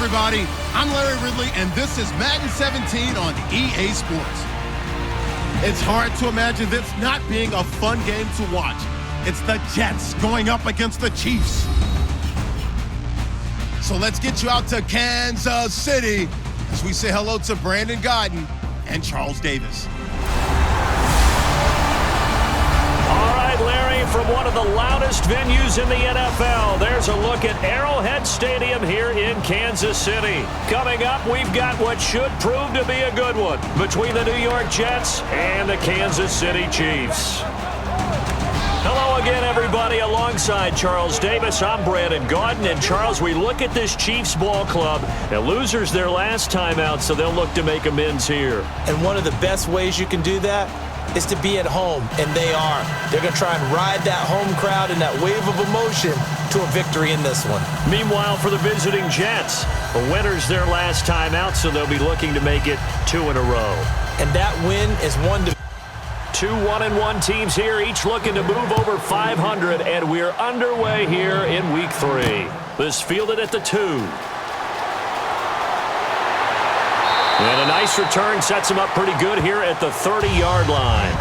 everybody. I'm Larry Ridley, and this is Madden 17 on EA Sports. It's hard to imagine this not being a fun game to watch. It's the Jets going up against the Chiefs. So let's get you out to Kansas City as we say hello to Brandon Gaudin and Charles Davis. Larry, from one of the loudest venues in the NFL, there's a look at Arrowhead Stadium here in Kansas City. Coming up, we've got what should prove to be a good one between the New York Jets and the Kansas City Chiefs. Hello again, everybody. Alongside Charles Davis, I'm Brandon Gaudin. And Charles, we look at this Chiefs ball club. Now, losers their last time out, so they'll look to make amends here. And one of the best ways you can do that is to be at home, and they are. They're going to try and ride that home crowd and that wave of emotion to a victory in this one. Meanwhile, for the visiting Jets, the winners their last time out, so they'll be looking to make it 2 in a row. And that win is one to... 2 1-1 teams here, each looking to move over 500, and we're underway here in Week 3. This fielded at the 2. And a nice return sets him up pretty good here at the 30-yard line.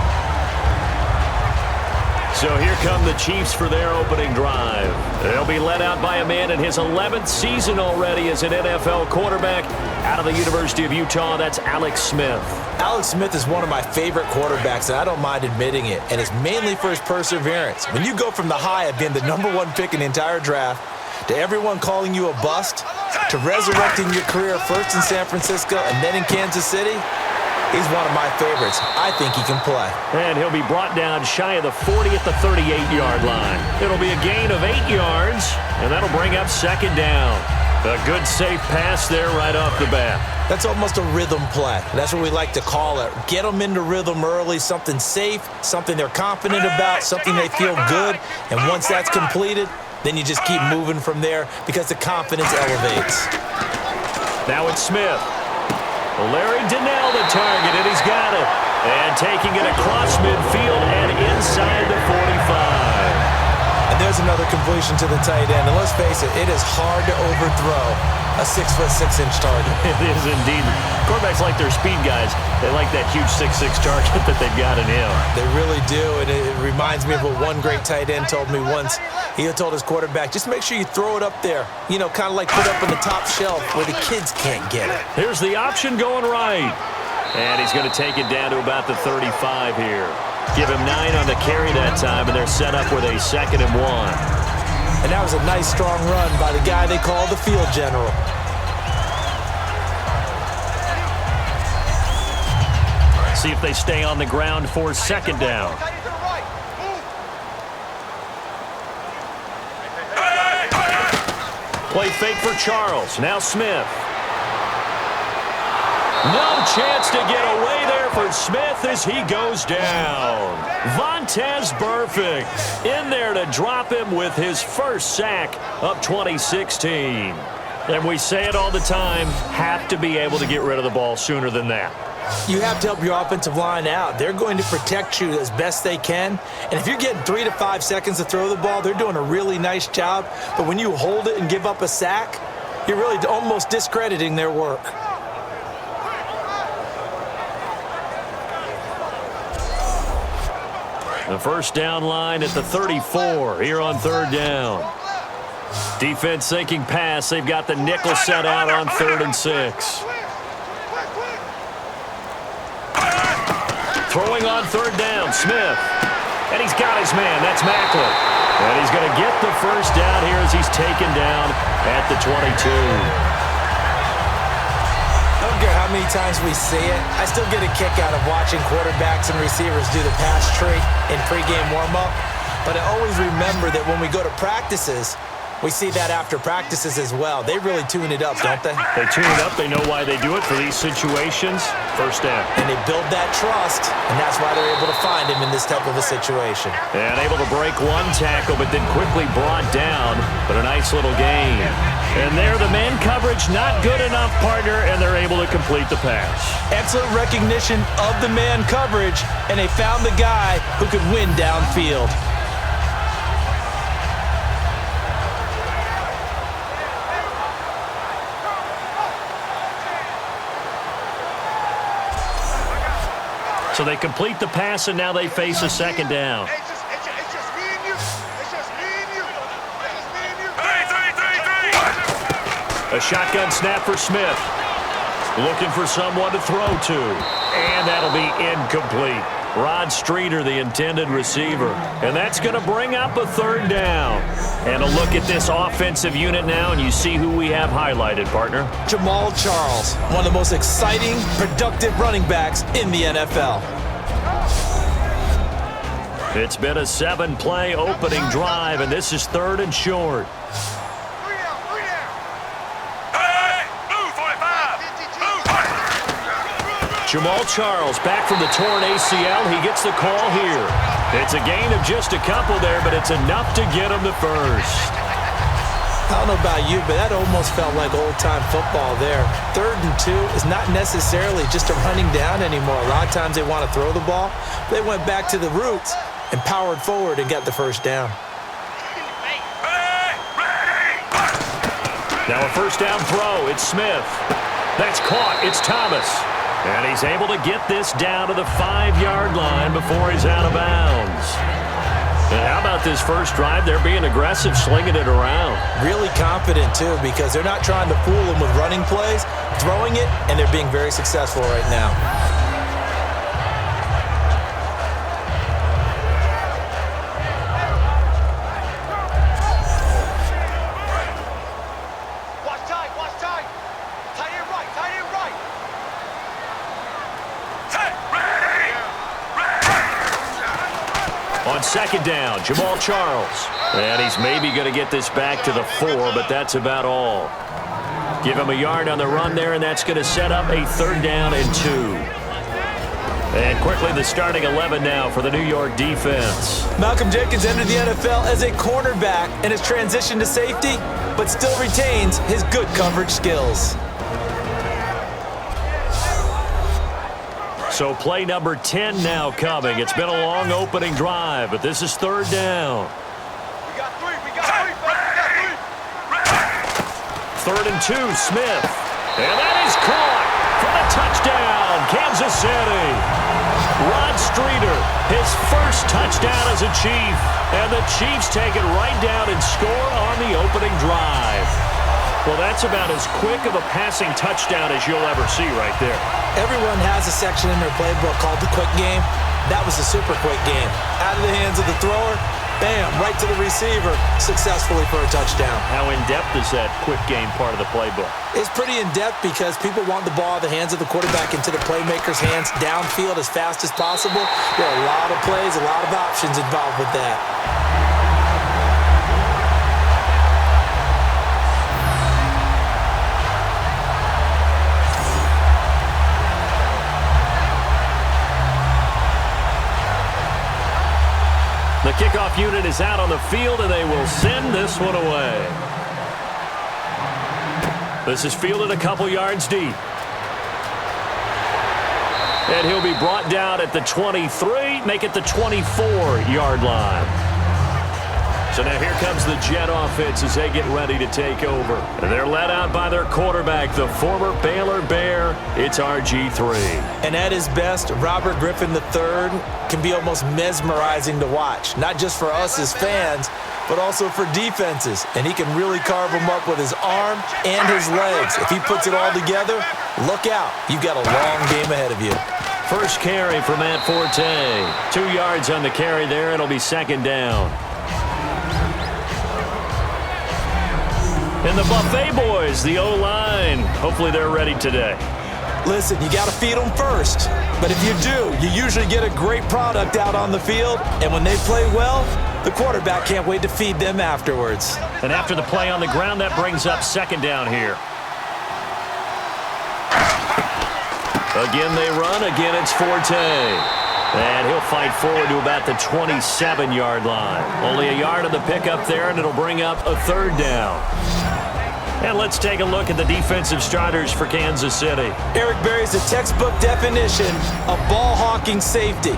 So here come the Chiefs for their opening drive. They'll be led out by a man in his 11th season already as an NFL quarterback. Out of the University of Utah, that's Alex Smith. Alex Smith is one of my favorite quarterbacks, and I don't mind admitting it. And it's mainly for his perseverance. When you go from the high of being the #1 pick in the entire draft to everyone calling you a bust, to resurrecting your career first in San Francisco and then in Kansas City, he's one of my favorites. I think he can play. And he'll be brought down shy of the 40 at the 38-yard line. It'll be a gain of 8 yards, and that'll bring up second down. A good, safe pass there right off the bat. That's almost a rhythm play. That's what we like to call it. Get them into rhythm early, something safe, something they're confident about, something they feel good. And once that's completed, then you just keep moving from there because the confidence elevates. Now it's Smith. Larry Donnell the target, and he's got it. And taking it across midfield and inside the 45. And there's another completion to the tight end. And let's face it, it is hard to overthrow a 6'6" target. It is indeed. Quarterbacks like their speed guys. They like that huge 6'6" target that they've got in him. They really do, and it reminds me of what one great tight end told me once. He told his quarterback, just make sure you throw it up there. You know, kind of like put it up on the top shelf where the kids can't get it. Here's the option going right. And he's going to take it down to about the 35 here. Give him 9 on the carry that time, and they're set up with a 2nd and 1. And that was a nice, strong run by the guy they call the field general. See if they stay on the ground for 2nd down. Play fake for Charles. Now Smith. No chance to get away there for Smith as he goes down. Vontaze Burfict in there to drop him with his first sack of 2016. And we say it all the time, have to be able to get rid of the ball sooner than that. You have to help your offensive line out. They're going to protect you as best they can. And if you're getting 3 to 5 seconds to throw the ball, they're doing a really nice job. But when you hold it and give up a sack, you're really almost discrediting their work. The first down line at the 34 here on 3rd down. Defense thinking pass. They've got the nickel set out on 3rd and 6. Throwing on 3rd down, Smith. And he's got his man. That's Macklin. And he's going to get the first down here as he's taken down at the 22. I don't care how many times we see it, I still get a kick out of watching quarterbacks and receivers do the pass tree in pregame warm-up. But I always remember that when we go to practices, we see that after practices as well. They really tune it up, don't they? They tune it up. They know why they do it for these situations. First down. And they build that trust, and that's why they're able to find him in this type of a situation. And able to break one tackle, but then quickly brought down. But a nice little gain. And there, the man coverage not good enough, partner, and they're able to complete the pass. Excellent recognition of the man coverage, and they found the guy who could win downfield. So they complete the pass, and now they face a second down. It's just me and you. It's just me and you. It's just me and you. A shotgun snap for Smith. Looking for someone to throw to. And that'll be incomplete. Rod Streeter, the intended receiver. And that's going to bring up a third down. And a look at this offensive unit now, and you see who we have highlighted, partner. Jamal Charles, one of the most exciting, productive running backs in the NFL. It's been a 7-play opening drive, and this is 3rd and short. Jamal Charles back from the torn ACL. He gets the call here. It's a gain of just a couple there, but it's enough to get him to first. I don't know about you, but that almost felt like old-time football there. 3rd and 2 is not necessarily just a running down anymore. A lot of times they want to throw the ball. They went back to the roots and powered forward and got the first down. Now a first down throw. It's Smith. That's caught. It's Thomas. And he's able to get this down to the 5-yard line before he's out of bounds. And how about this first drive? They're being aggressive, slinging it around. Really confident, too, because they're not trying to fool them with running plays, throwing it, and they're being very successful right now. Watch tight. Tight end right. On second down, Jamal Charles. And he's maybe going to get this back to the 4, but that's about all. Give him a yard on the run there, and that's going to set up a 3rd down and 2. And quickly, the starting 11 now for the New York defense. Malcolm Jenkins entered the NFL as a cornerback and has transitioned to safety, but still retains his good coverage skills. So play number 10 now coming. It's been a long opening drive, but this is 3rd down. We got three. 3rd and 2, Smith. And that is caught for the touchdown, Kansas City. Rod Streeter, his first touchdown as a Chief. And the Chiefs take it right down and score on the opening drive. Well, that's about as quick of a passing touchdown as you'll ever see right there. Everyone has a section in their playbook called the quick game. That was a super quick game. Out of the hands of the thrower, bam, right to the receiver, successfully for a touchdown. How in-depth is that quick game part of the playbook? It's pretty in-depth because people want the ball out of the hands of the quarterback into the playmaker's hands downfield as fast as possible. There are a lot of plays, a lot of options involved with that. The kickoff unit is out on the field, and they will send this one away. This is fielded a couple yards deep. And he'll be brought down at the 23, make it the 24-yard line. So now here comes the Jet offense as they get ready to take over. And they're led out by their quarterback, the former Baylor Bear. It's RG3. And at his best, Robert Griffin III can be almost mesmerizing to watch, not just for us as fans, but also for defenses. And he can really carve them up with his arm and his legs. If he puts it all together, look out. You've got a long game ahead of you. First carry for Matt Forte. 2 yards on the carry there. It'll be 2nd down. And the Buffet boys, the O-line, hopefully they're ready today. Listen, you got to feed them first. But if you do, you usually get a great product out on the field. And when they play well, the quarterback can't wait to feed them afterwards. And after the play on the ground, that brings up 2nd down here. Again, they run. Again, it's Forte. And he'll fight forward to about the 27-yard line. Only a yard on the pickup there, and it'll bring up a 3rd down. And let's take a look at the defensive starters for Kansas City. Eric Berry's a textbook definition of ball-hawking safety.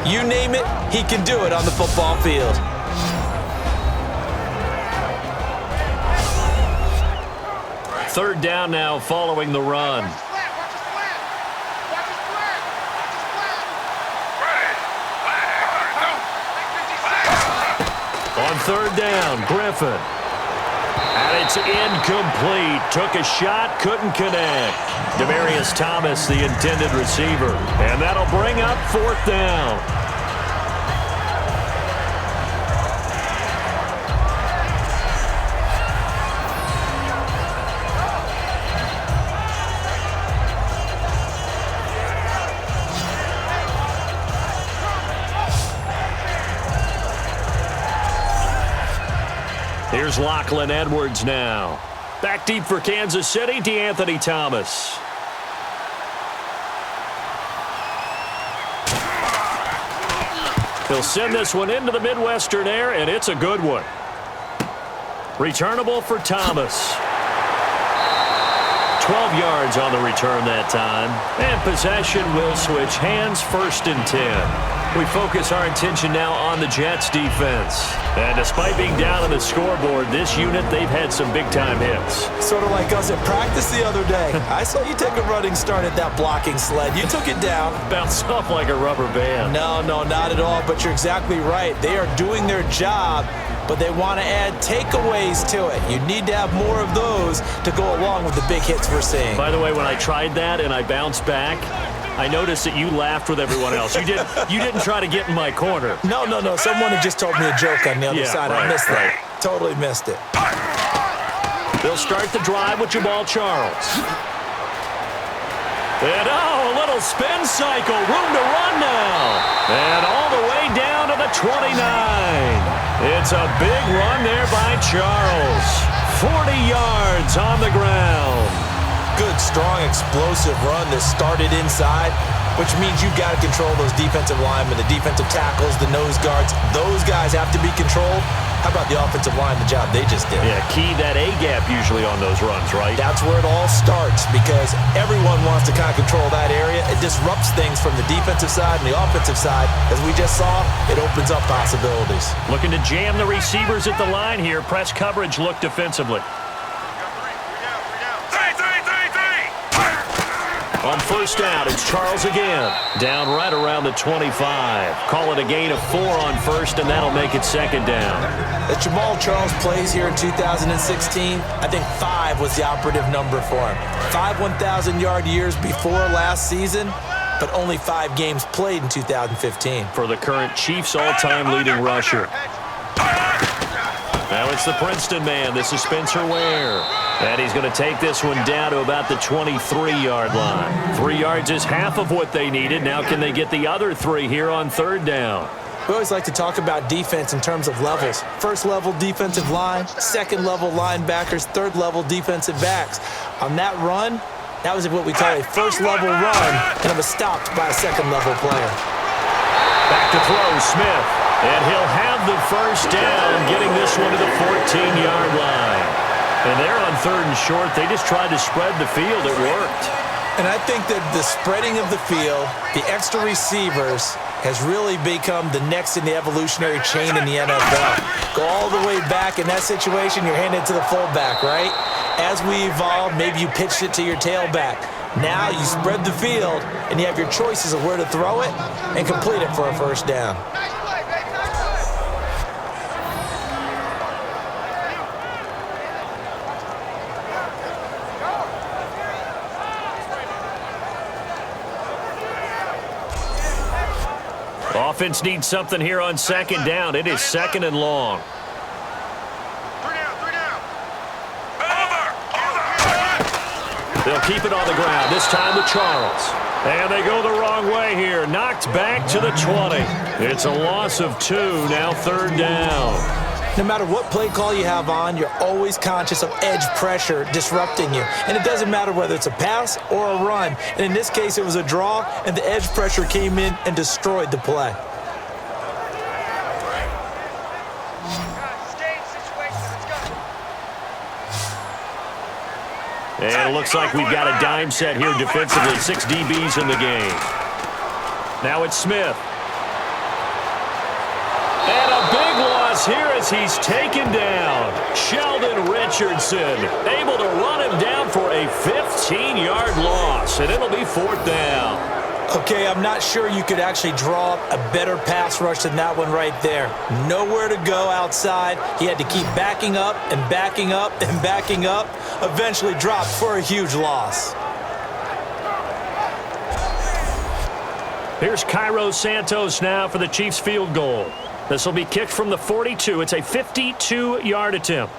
You name it, he can do it on the football field. Third down now following the run. third down, Griffin. And it's incomplete. Took a shot, couldn't connect. Demaryius Thomas, the intended receiver. And that'll bring up fourth down. Here's Lachlan Edwards now. Back deep for Kansas City, DeAnthony Thomas. He'll send this one into the Midwestern air, and it's a good one. Returnable for Thomas. 12 yards on the return that time. And possession will switch hands, 1st and 10. We focus our attention now on the Jets defense. And despite being down on the scoreboard, this unit, they've had some big-time hits. Sort of like us at practice the other day. I saw you take a running start at that blocking sled. You took it down. Bounced off like a rubber band. No, not at all, but you're exactly right. They are doing their job, but they want to add takeaways to it. You need to have more of those to go along with the big hits we're seeing. By the way, when I tried that and I bounced back, I noticed that you laughed with everyone else. You didn't try to get in my corner. No. Someone had just told me a joke on the other side. Right, I missed that. Totally missed it. They'll start the drive with Jamal Charles. And a little spin cycle. Room to run now. And all the way down to the 29. It's a big run there by Charles. 40 yards on the ground. Good, strong, explosive run that started inside, which means you've got to control those defensive linemen, the defensive tackles, the nose guards. Those guys have to be controlled. How about the offensive line, the job they just did? Yeah, key that A-gap usually on those runs, right? That's where it all starts because everyone wants to kind of control that area. It disrupts things from the defensive side and the offensive side. As we just saw, it opens up possibilities. Looking to jam the receivers at the line here. Press coverage look defensively. On first down, it's Charles again. Down right around the 25. Call it a gain of 4 on first, and that'll make it second down. As Jamal Charles plays here in 2016, I think 5 was the operative number for him. 5 1,000-yard years before last season, but only 5 games played in 2015. For the current Chiefs all-time leading rusher. Now it's the Princeton man. This is Spencer Ware. And he's going to take this one down to about the 23-yard line. 3 yards is half of what they needed. Now can they get the other 3 here on third down? We always like to talk about defense in terms of levels. First-level defensive line, second-level linebackers, third-level defensive backs. On that run, that was what we call a first-level run, and it was stopped by a second-level player. Back to throw, Smith. And he'll have the first down, getting this one to the 14-yard line. And they're on third and short. They just tried to spread the field. It worked. And I think that the spreading of the field, the extra receivers, has really become the next in the evolutionary chain in the NFL. Go all the way back. In that situation, you're handed to the fullback, right? As we evolve, maybe you pitched it to your tailback. Now you spread the field, and you have your choices of where to throw it and complete it for a first down. Offense needs something here on second down. It is second and long. 3 down. They'll keep it on the ground, this time with Charles. And they go the wrong way here. Knocked back to the 20. It's a loss of 2, now third down. No matter what play call you have on, you're always conscious of edge pressure disrupting you. And it doesn't matter whether it's a pass or a run. And in this case, it was a draw, and the edge pressure came in and destroyed the play. And it looks like we've got a dime set here defensively. 6 DBs in the game. Now it's Smith. And a big loss here as he's taken down. Sheldon Richardson able to run him down for a 15-yard loss, and it'll be fourth down. Okay, I'm not sure you could actually draw up a better pass rush than that one right there. Nowhere to go outside. He had to keep backing up and backing up and backing up. Eventually dropped for a huge loss. Here's Cairo Santos now for the Chiefs field goal. This will be kicked from the 42. It's a 52-yard attempt.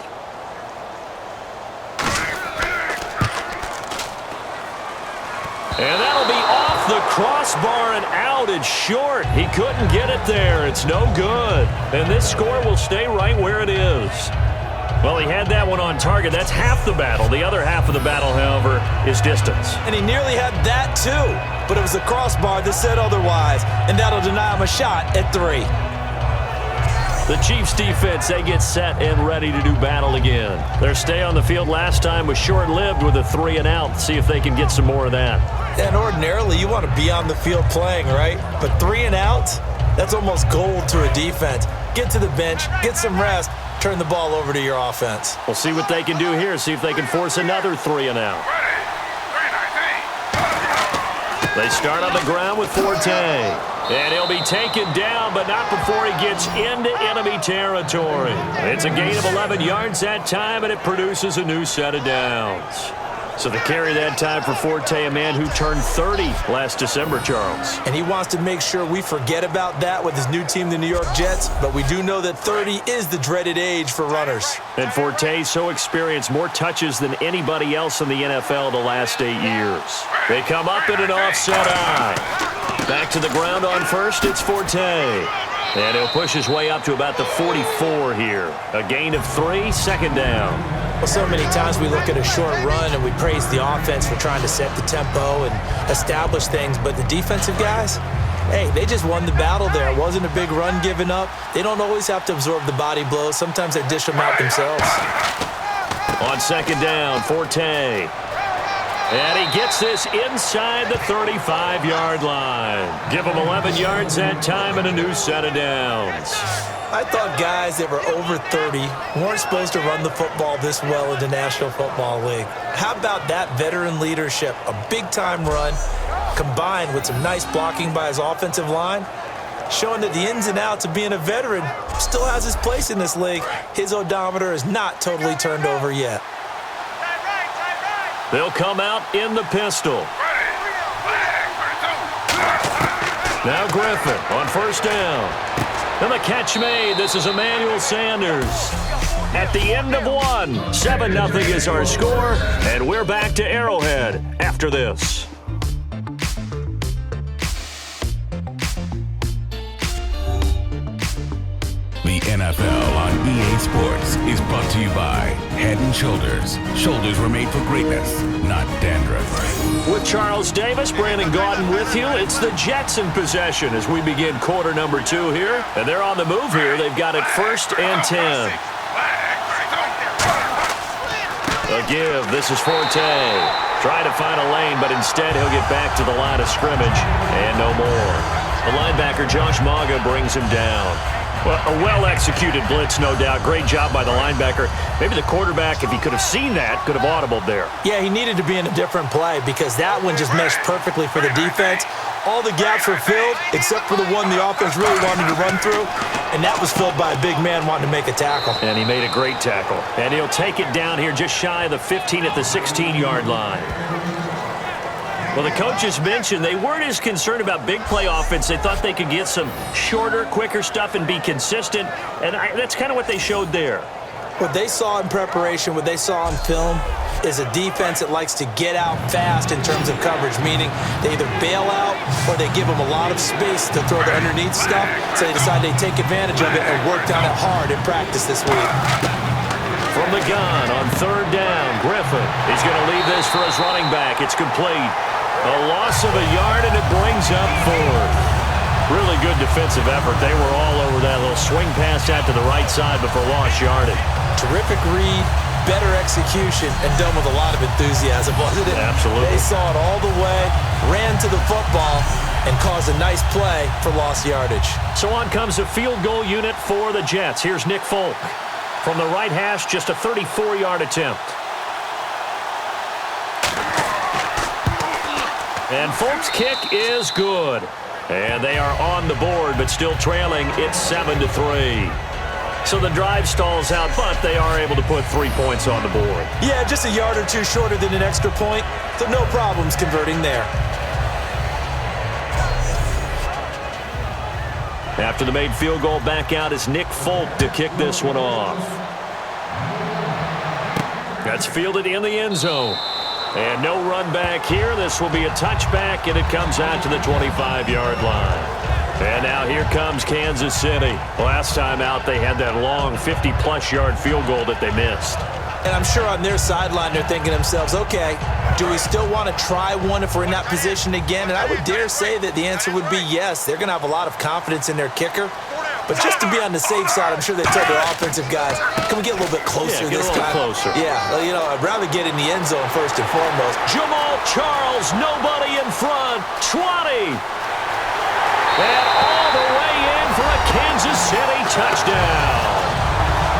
And that'll be off the crossbar and out. It's short. He couldn't get it there. It's no good. And this score will stay right where it is. Well, he had that one on target. That's half the battle. The other half of the battle, however, is distance. And he nearly had that too. But it was the crossbar that said otherwise. And that'll deny him a shot at 3. The Chiefs defense, they get set and ready to do battle again. Their stay on the field last time was short-lived with a 3-and-out. See if they can get some more of that. And ordinarily, you want to be on the field playing, right? But 3-and-outs, that's almost gold to a defense. Get to the bench, get some rest, turn the ball over to your offense. We'll see what they can do here. See if they can force another 3-and-out. They start on the ground with Forte. And he'll be taken down, but not before he gets into enemy territory. It's a gain of 11 yards that time, and it produces a new set of downs. So the carry that time for Forte, a man who turned 30 last December, Charles. And he wants to make sure we forget about that with his new team, the New York Jets, but we do know that 30 is the dreaded age for runners. And Forte so experienced, more touches than anybody else in the NFL the last 8 years. They come up in an offset eye. Back to the ground on first, it's Forte. And he'll push his way up to about the 44 here. A gain of 3, second down. Well, so many times we look at a short run and we praise the offense for trying to set the tempo and establish things, but the defensive guys, hey, they just won the battle there. It wasn't a big run given up. They don't always have to absorb the body blows. Sometimes they dish them out themselves. On second down, Forte. And he gets this inside the 35-yard line. Give him 11 yards that time and a new set of downs. I thought guys that were over 30 weren't supposed to run the football this well in the National Football League. How about that veteran leadership? A big-time run combined with some nice blocking by his offensive line, showing that the ins and outs of being a veteran still has his place in this league. His odometer is not totally turned over yet. They'll come out in the pistol. Now Griffin on first down. And the catch made. This is Emmanuel Sanders. At the end of one, 7-0 is our score, and we're back to Arrowhead after this. The NFL on EA Sports is brought to you by Head & Shoulders. Shoulders were made for greatness, not dandruff. With Charles Davis, Brandon Gaudin with you. It's the Jets in possession as we begin quarter number 2 here. And they're on the move here. They've got it 1st and 10. A give. This is Forte. Trying to find a lane, but instead he'll get back to the line of scrimmage. And no more. The linebacker, Josh Maga, brings him down. Well, a well-executed blitz, no doubt. Great job by the linebacker. Maybe the quarterback, if he could have seen that, could have audibled there. Yeah, he needed to be in a different play because that one just meshed perfectly for the defense. All the gaps were filled except for the one the offense really wanted to run through, and that was filled by a big man wanting to make a tackle. And he made a great tackle. And he'll take it down here just shy of the 15 at the 16-yard line. Well, the coaches mentioned they weren't as concerned about big play offense. They thought they could get some shorter, quicker stuff and be consistent, and that's kind of what they showed there. What they saw in preparation, what they saw on film, is a defense that likes to get out fast in terms of coverage, meaning they either bail out or they give them a lot of space to throw the underneath stuff, so they decide they take advantage of it and work on it hard in practice this week. From the gun on third down, Griffin. He's going to leave this for his running back. It's complete. A loss of a yard, and it brings up 4th. Really good defensive effort. They were all over that little swing pass out to the right side before lost yardage. Terrific read, better execution, and done with a lot of enthusiasm, wasn't it? Absolutely. They saw it all the way, ran to the football, and caused a nice play for lost yardage. So on comes a field goal unit for the Jets. Here's Nick Folk. From the right hash, just a 34-yard attempt. And Folk's kick is good. And they are on the board, but still trailing. It's 7-3. So the drive stalls out, but they are able to put 3 points on the board. Yeah, just a yard or two shorter than an extra point, so no problems converting there. After the made field goal, back out is Nick Folk to kick this one off. That's fielded in the end zone. And no run back here. This will be a touchback, and it comes out to the 25-yard line. And now here comes Kansas City. Last time out, they had that long 50-plus yard field goal that they missed. And I'm sure on their sideline they're thinking to themselves, okay, do we still want to try one if we're in that position again? And I would dare say that the answer would be yes. They're going to have a lot of confidence in their kicker. But just to be on the safe side, I'm sure they tell their offensive guys, can we get a little bit closer this time? Closer. Yeah, well, you know, I'd rather get in the end zone first and foremost. Jamal Charles, nobody in front, 20. And all the way in for a Kansas City touchdown.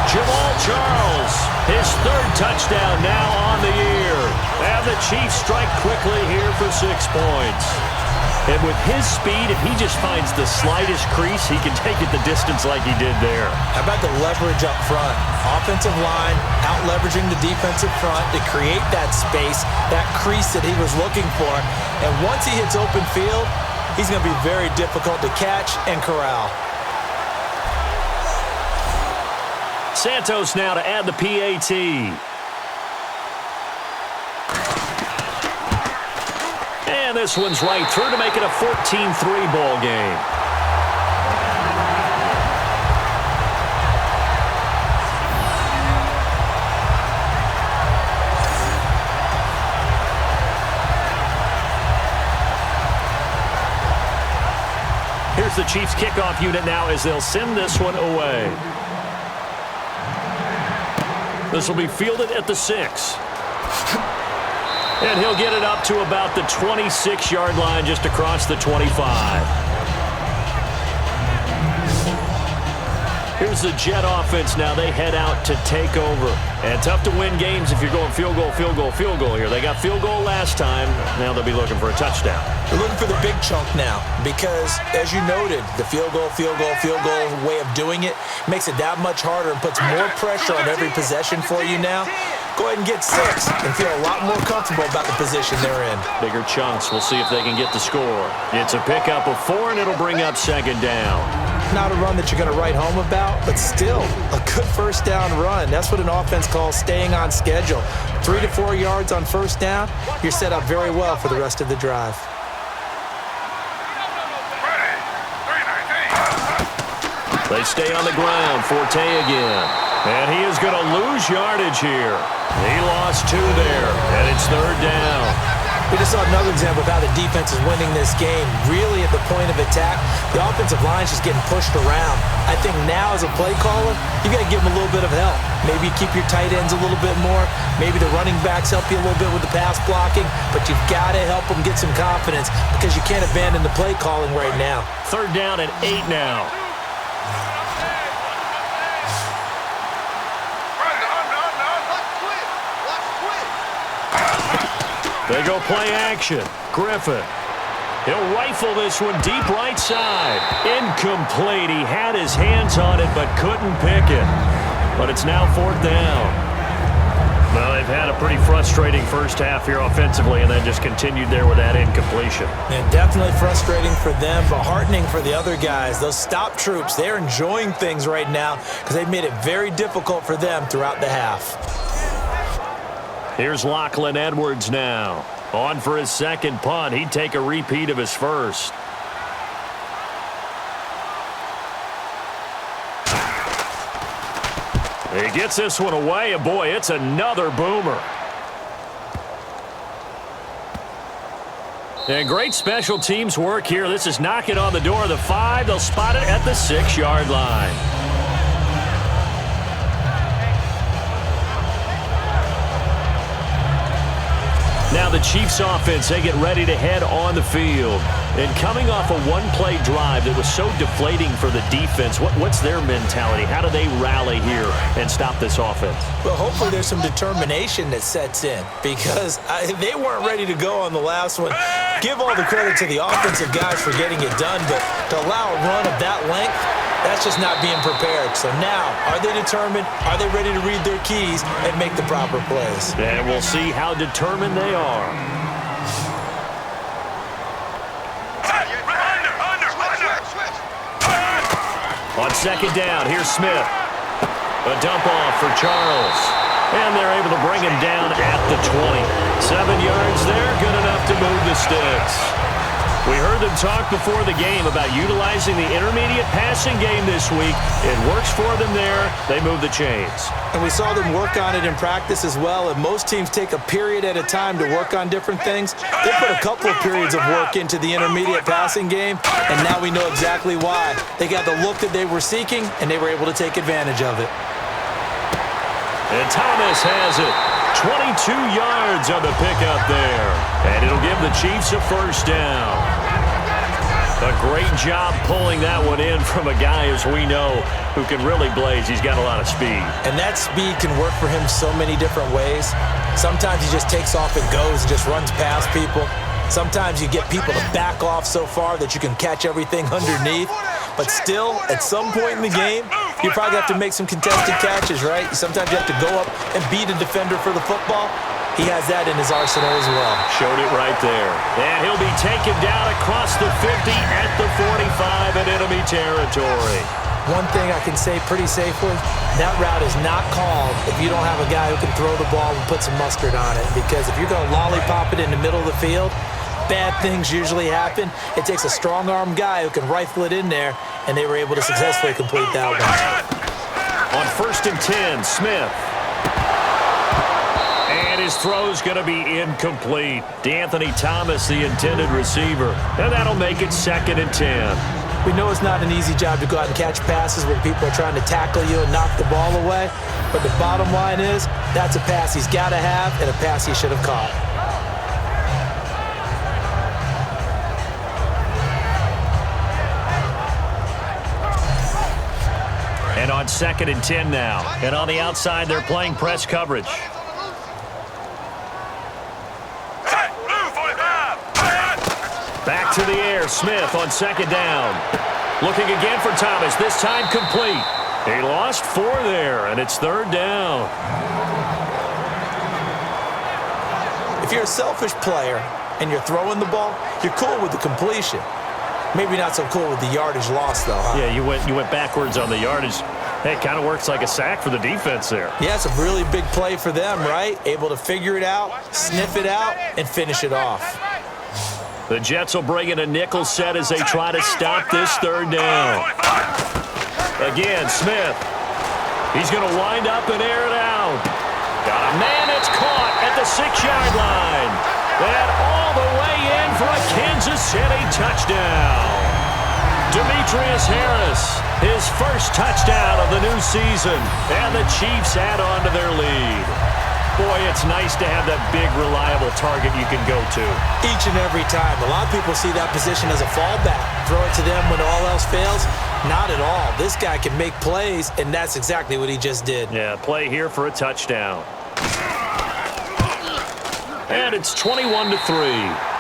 Jamal Charles, his third touchdown now on the year. And the Chiefs strike quickly here for 6 points. And with his speed, if he just finds the slightest crease, he can take it the distance like he did there. How about the leverage up front? Offensive line out-leveraging the defensive front to create that space, that crease that he was looking for. And once he hits open field, he's going to be very difficult to catch and corral. Santos now to add the PAT. And this one's right through to make it a 14-3 ball game. Here's the Chiefs kickoff unit now as they'll send this one away. This will be fielded at the 6. And he'll get it up to about the 26-yard line just across the 25. Here's the Jet offense now. They head out to take over. And tough to win games if you're going field goal, field goal, field goal here. They got field goal last time. Now they'll be looking for a touchdown. They're looking for the big chunk now because, as you noted, the field goal way of doing it makes it that much harder and puts more pressure on every possession for you now. Go ahead and get 6 and feel a lot more comfortable about the position they're in. Bigger chunks. We'll see if they can get the score. It's a pickup of 4, and it'll bring up second down. Not a run that you're going to write home about, but still a good first down run. That's what an offense calls staying on schedule. 3 to 4 yards on first down, you're set up very well for the rest of the drive. They stay on the ground. Forte again. And he is going to lose yardage here. He lost 2 there, and it's third down. We just saw another example of how the defense is winning this game. Really at the point of attack, the offensive line is just getting pushed around. I think now as a play caller, you got to give them a little bit of help. Maybe keep your tight ends a little bit more. Maybe the running backs help you a little bit with the pass blocking. But you've got to help them get some confidence because you can't abandon the play calling right now. Third down and 8 now. They go play action. Griffin. He'll rifle this one deep right side. Incomplete. He had his hands on it but couldn't pick it. But it's now fourth down. Well, they've had a pretty frustrating first half here offensively and then just continued there with that incompletion. And definitely frustrating for them, but heartening for the other guys. Those stop troops, they're enjoying things right now because they've made it very difficult for them throughout the half. Here's Lachlan Edwards now. On for his second punt. He'd take a repeat of his first. He gets this one away, and boy, it's another boomer. And great special teams work here. This is knocking on the door of the 5. They'll spot it at the 6-yard line. Now the Chiefs offense, they get ready to head on the field. And coming off a one-play drive that was so deflating for the defense, what's their mentality? How do they rally here and stop this offense? Well, hopefully there's some determination that sets in because they weren't ready to go on the last one. Give all the credit to the offensive guys for getting it done, but to allow a run of that length, that's just not being prepared. So now, are they determined? Are they ready to read their keys and make the proper plays? And we'll see how determined they are. On second down, here's Smith. A dump off for Charles. And they're able to bring him down at the 20. 7 yards there, good enough to move the sticks. We heard them talk before the game about utilizing the intermediate passing game this week. It works for them there. They move the chains. And we saw them work on it in practice as well. And most teams take a period at a time to work on different things. They put a couple of periods of work into the intermediate passing game, and now we know exactly why. They got the look that they were seeking, and they were able to take advantage of it. And Thomas has it. 22 yards on the pickup there. And it'll give the Chiefs a first down. A great job pulling that one in from a guy, as we know, who can really blaze. He's got a lot of speed. And that speed can work for him so many different ways. Sometimes he just takes off and goes and just runs past people. Sometimes you get people to back off so far that you can catch everything underneath. But still, at some point in the game, you probably have to make some contested catches, right? Sometimes you have to go up and beat a defender for the football. He has that in his arsenal as well. Showed it right there. And he'll be taken down across the 50 at the 45 in enemy territory. One thing I can say pretty safely, that route is not called if you don't have a guy who can throw the ball and put some mustard on it. Because if you're going to lollipop it in the middle of the field, bad things usually happen. It takes a strong-arm guy who can rifle it in there, and they were able to successfully complete that one. On 1st and 10, Smith. And his throw's going to be incomplete. D'Anthony Thomas, the intended receiver. And that'll make it 2nd and 10. We know it's not an easy job to go out and catch passes when people are trying to tackle you and knock the ball away. But the bottom line is, that's a pass he's got to have and a pass he should have caught. And on 2nd and 10 now. And on the outside, they're playing press coverage. Back to the air, Smith on 2nd down. Looking again for Thomas, this time complete. He lost 4 there, and it's 3rd down. If you're a selfish player and you're throwing the ball, you're cool with the completion. Maybe not so cool with the yardage loss, though, huh? Yeah, you went backwards on the yardage. Hey, it kind of works like a sack for the defense there. Yeah, it's a really big play for them, right? Able to figure it out, sniff it out, and finish it off. The Jets will bring in a nickel set as they try to stop this 3rd down. Again, Smith. He's going to wind up and air it out. Got a man, it's caught at the 6-yard line. And all the way in for a Kansas City touchdown. Demetrius Harris, his first touchdown of the new season. And the Chiefs add on to their lead. Boy, it's nice to have that big, reliable target you can go to. Each and every time. A lot of people see that position as a fallback. Throw it to them when all else fails. Not at all. This guy can make plays, and that's exactly what he just did. Yeah, play here for a touchdown. And it's 21-3.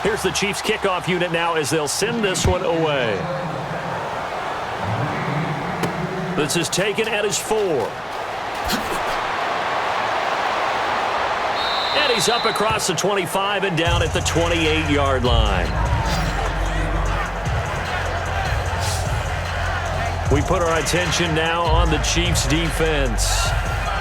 Here's the Chiefs kickoff unit now as they'll send this one away. This is taken at his 4. And he's up across the 25 and down at the 28-yard line. We put our attention now on the Chiefs defense.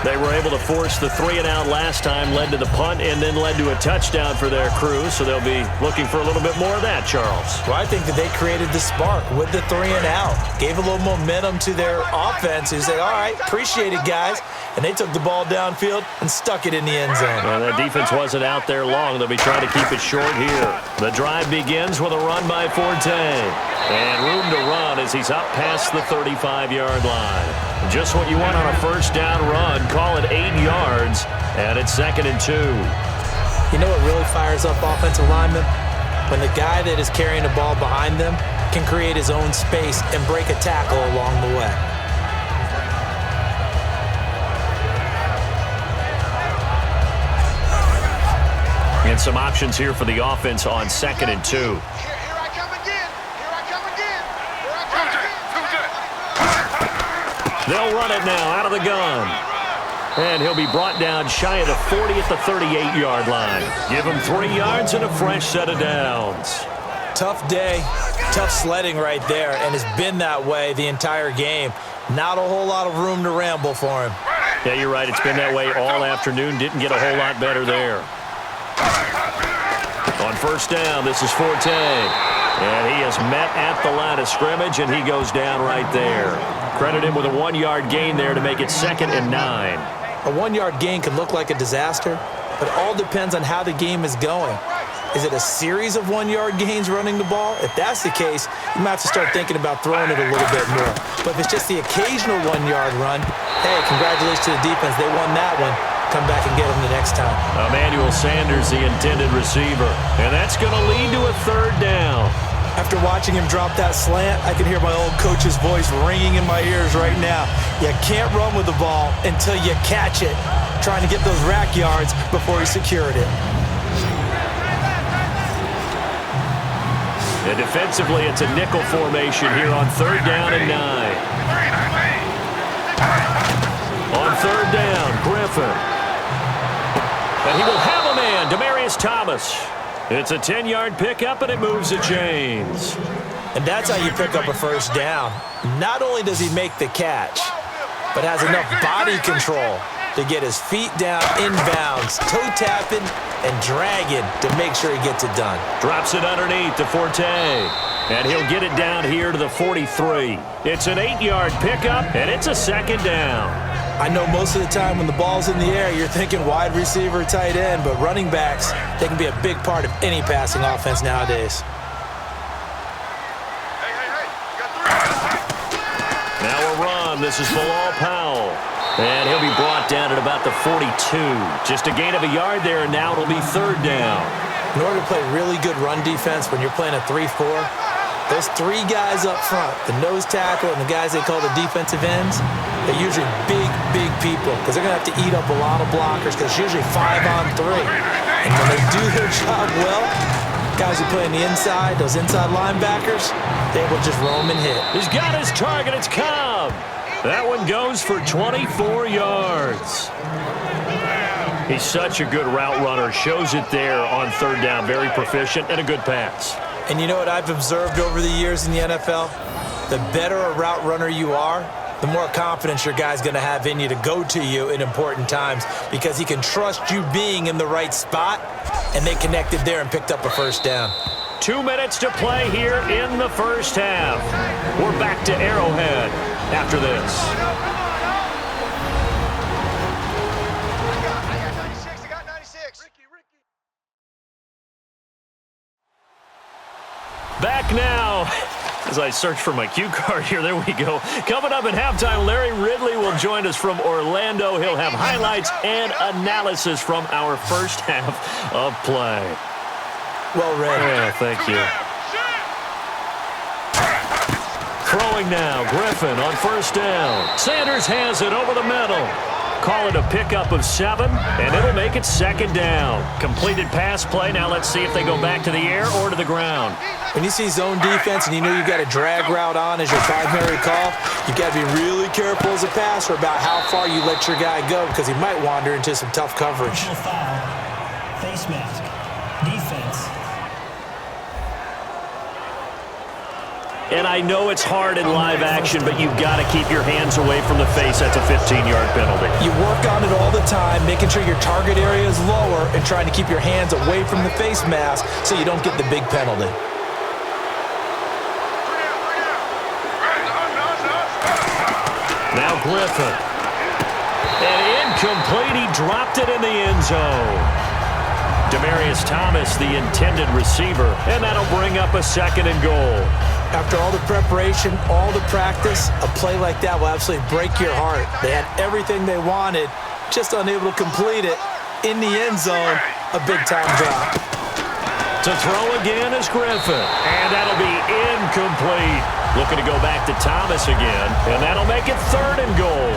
They were able to force the 3-and-out last time, led to the punt, and then led to a touchdown for their crew. So they'll be looking for a little bit more of that, Charles. Well, I think that they created the spark with the 3-and-out. Gave a little momentum to their offense. Who said, all right, appreciate it, guys. And they took the ball downfield and stuck it in the end zone. And that defense wasn't out there long. They'll be trying to keep it short here. The drive begins with a run by Forte. And room to run as he's up past the 35-yard line. Just what you want on a first down run. Call it 8 yards, and it's 2nd and 2. You know what really fires up offensive linemen? When the guy that is carrying the ball behind them can create his own space and break a tackle along the way. And some options here for the offense on 2nd and 2. Here I come again. Here I come again. Here I come again. They'll run it now out of the gun. And he'll be brought down shy of the 40 at the 38-yard line. Give him 3 yards and a fresh set of downs. Tough day, tough sledding right there, and it's been that way the entire game. Not a whole lot of room to ramble for him. Yeah, you're right. It's been that way all afternoon. Didn't get a whole lot better there. On first down, this is Forte. And he is met at the line of scrimmage, and he goes down right there. Credit him with a 1-yard gain there to make it 2nd and 9. A 1-yard gain can look like a disaster, but it all depends on how the game is going. Is it a series of 1-yard gains running the ball? If that's the case, you might have to start thinking about throwing it a little bit more. But if it's just the occasional 1-yard run, hey, congratulations to the defense. They won that one. Come back and get them the next time. Emmanuel Sanders, the intended receiver. And that's going to lead to a 3rd down. After watching him drop that slant, I can hear my old coach's voice ringing in my ears right now. You can't run with the ball until you catch it. Trying to get those rack yards before he secured it. And defensively, it's a nickel formation here on 3rd down and 9. On 3rd down, Griffin. And he will have a man, Demaryius Thomas. It's a 10-yard pickup, and it moves the chains. And that's how you pick up a first down. Not only does he make the catch, but has enough body control to get his feet down inbounds, toe-tapping and dragging to make sure he gets it done. Drops it underneath to Forte. And he'll get it down here to the 43. It's an 8-yard pickup, and it's a 2nd down. I know most of the time when the ball's in the air, you're thinking wide receiver, tight end, but running backs, they can be a big part of any passing offense nowadays. Now a run. This is Bilal Powell. And he'll be brought down at about the 42. Just a gain of a yard there, and now it'll be 3rd down. In order to play really good run defense when you're playing a 3-4, those 3 guys up front, the nose tackle and the guys they call the defensive ends, they're usually big people because they're going to have to eat up a lot of blockers because it's usually 5-on-3. And when they do their job well, guys who play on the inside, those inside linebackers, they will just roam and hit. He's got his target. It's Cobb. That one goes for 24 yards. He's such a good route runner. Shows it there on 3rd down. Very proficient and a good pass. And you know what I've observed over the years in the NFL? The better a route runner you are, the more confidence your guy's going to have in you to go to you in important times because he can trust you being in the right spot, and they connected there and picked up a first down. 2 minutes to play here in the first half. We're back to Arrowhead after this. I got 96. Back now. As I search for my cue card here, there we go. Coming up at halftime, Larry Ridley will join us from Orlando. He'll have highlights and analysis from our first half of play. Well read. Yeah, thank you. Throwing now, Griffin on first down. Sanders has it over the middle. Call it a pickup of 7, and it'll make it 2nd down. Completed pass play. Now let's see if they go back to the air or to the ground. When you see zone defense and you know you've got a drag route on as your primary call, you've got to be really careful as a passer about how far you let your guy go because he might wander into some tough coverage. Foul. Face mask. Defense. And I know it's hard in live action, but you've got to keep your hands away from the face. That's a 15-yard penalty. You work on it all the time, making sure your target area is lower and trying to keep your hands away from the face mask so you don't get the big penalty. Now Griffin. And incomplete. He dropped it in the end zone. Demaryius Thomas, the intended receiver, and that'll bring up a 2nd and goal. After all the preparation, all the practice, a play like that will absolutely break your heart. They had everything they wanted, just unable to complete it. In the end zone, a big-time drop. To throw again is Griffin, and that'll be incomplete. Looking to go back to Thomas again, and that'll make it 3rd and goal.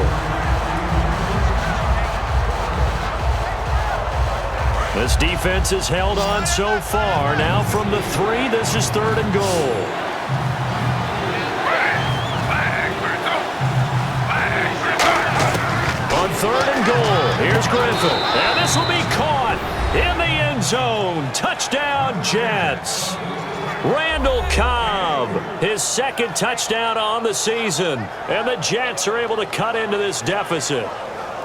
This defense has held on so far. Now from the 3, this is 3rd and goal. On 3rd and goal, here's Griffin. And this will be caught in the end zone. Touchdown, Jets. Randall Cobb, his 2nd touchdown on the season. And the Jets are able to cut into this deficit.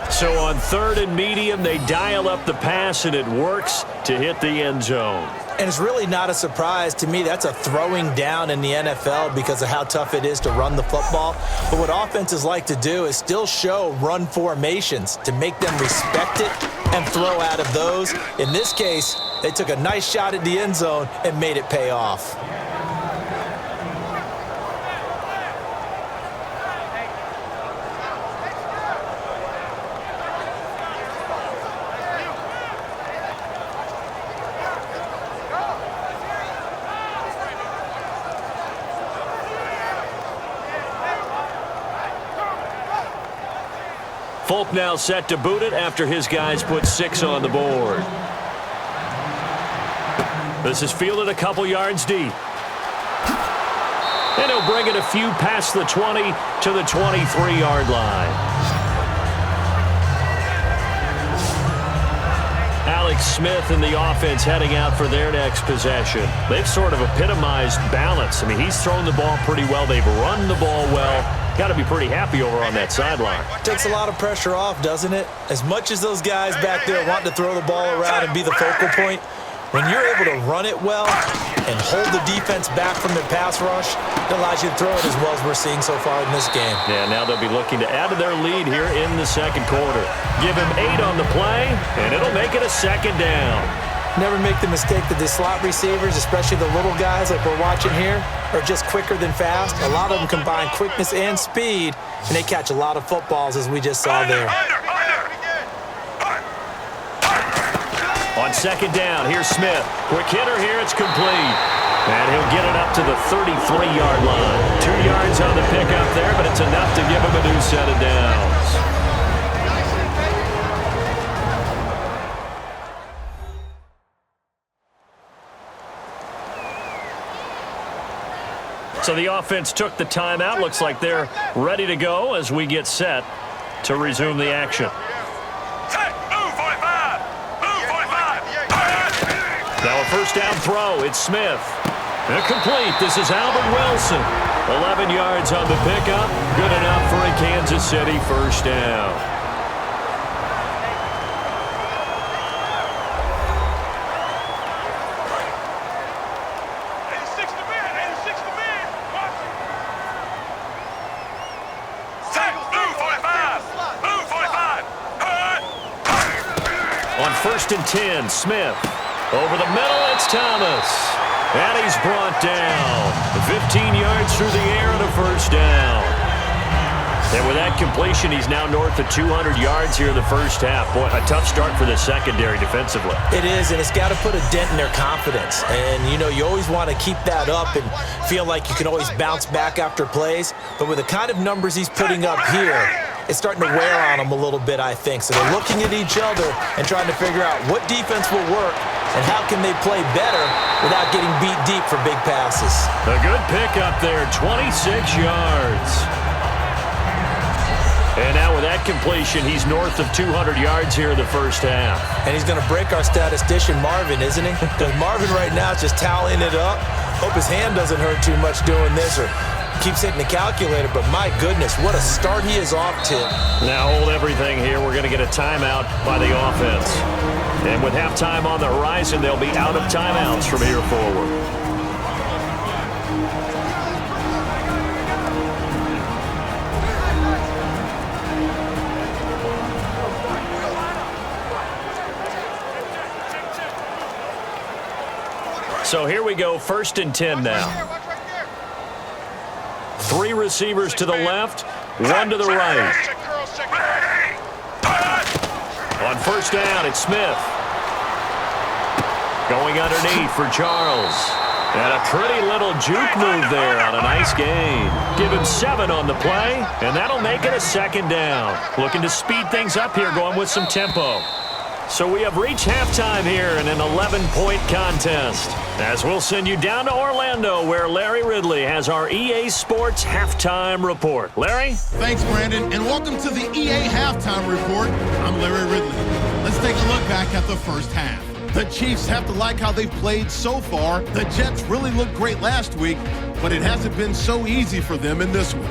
So on 3rd and medium, they dial up the pass, and it works to hit the end zone. And it's really not a surprise to me. That's a throwing down in the NFL because of how tough it is to run the football. But what offenses like to do is still show run formations to make them respect it and throw out of those. In this case, they took a nice shot at the end zone and made it pay off. Folk now set to boot it after his guys put 6 on the board. This is fielded a couple yards deep. And he'll bring it a few past the 20 to the 23-yard line. Alex Smith and the offense heading out for their next possession. They've sort of epitomized balance. I mean, he's thrown the ball pretty well. They've run the ball well. Got to be pretty happy over on that sideline. Takes a lot of pressure off, doesn't it? As much as those guys back there want to throw the ball around and be the focal point, when you're able to run it well and hold the defense back from their pass rush, it allows you to throw it as well as we're seeing so far in this game. Yeah, now they'll be looking to add to their lead here in the 2nd quarter. Give him 8 on the play, and it'll make it a 2nd down. Never make the mistake that the slot receivers, especially the little guys like we're watching here, are just quicker than fast. A lot of them combine quickness and speed, and they catch a lot of footballs, as we just saw there. On 2nd down, here's Smith. Quick hitter here, it's complete. And he'll get it up to the 33-yard line. 2 yards on the pickup there, but it's enough to give him a new set of downs. So the offense took the timeout. Looks like they're ready to go as we get set to resume the action. Now a 1st down throw. It's Smith. Incomplete. This is Albert Wilson. 11 yards on the pickup. Good enough for a Kansas City 1st down. On 1st and 10, Smith. Over the middle, it's Thomas. And he's brought down. 15 yards through the air and a 1st down. And with that completion, he's now north of 200 yards here in the 1st half. Boy, a tough start for the secondary defensively. It is, and it's got to put a dent in their confidence. And, you know, you always want to keep that up and feel like you can always bounce back after plays. But with the kind of numbers he's putting up here, it's starting to wear on them a little bit, I think. So they're looking at each other and trying to figure out what defense will work and how can they play better without getting beat deep for big passes. A good pickup there, 26 yards. And now with that completion, he's north of 200 yards here in the 1st half. And he's going to break our statistician, Marvin, isn't he? Because Marvin right now is just tallying it up. Hope his hand doesn't hurt too much doing this or keeps hitting the calculator, but my goodness, what a start he is off to. Now hold everything here. We're going to get a timeout by the offense. And with halftime on the horizon, they'll be out of timeouts from here forward. So here we go, 1st and 10 now. 3 receivers to the left, 1 to the right. On 1st down, it's Smith. Going underneath for Charles. And a pretty little juke move there on a nice gain. Give him 7 on the play, and that'll make it a 2nd down. Looking to speed things up here, going with some tempo. So we have reached halftime here in an 11-point contest. As we'll send you down to Orlando, where Larry Ridley has our EA Sports Halftime Report. Larry? Thanks, Brandon, and welcome to the EA Halftime Report. I'm Larry Ridley. Let's take a look back at the first half. The Chiefs have to like how they've played so far. The Jets really looked great last week, but it hasn't been so easy for them in this one.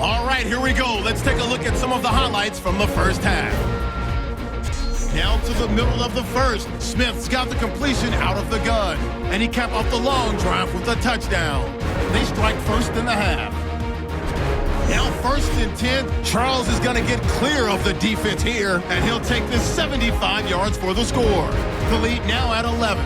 All right, here we go. Let's take a look at some of the highlights from the first half. Down to the middle of the first, Smith's got the completion out of the gun, and he capped off the long drive with a touchdown. They strike first in the half. Now 1st and 10, Charles is going to get clear of the defense here, and he'll take this 75 yards for the score. The lead now at 11.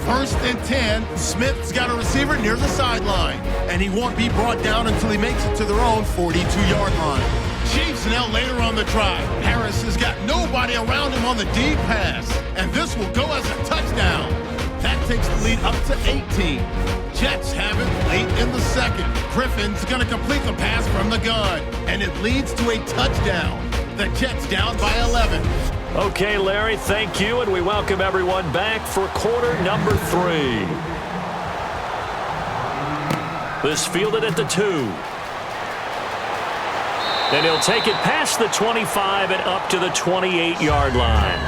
1st and 10, Smith's got a receiver near the sideline, and he won't be brought down until he makes it to their own 42-yard line. Chiefs now later on the drive. Harris has got nobody around him on the deep pass, and this will go as a touchdown. That takes the lead up to 18. Jets have it late in the second. Griffin's going to complete the pass from the gun, and it leads to a touchdown. The Jets down by 11. Okay, Larry, thank you, and we welcome everyone back for quarter number 3. This fielded at the 2. And he'll take it past the 25 and up to the 28-yard line.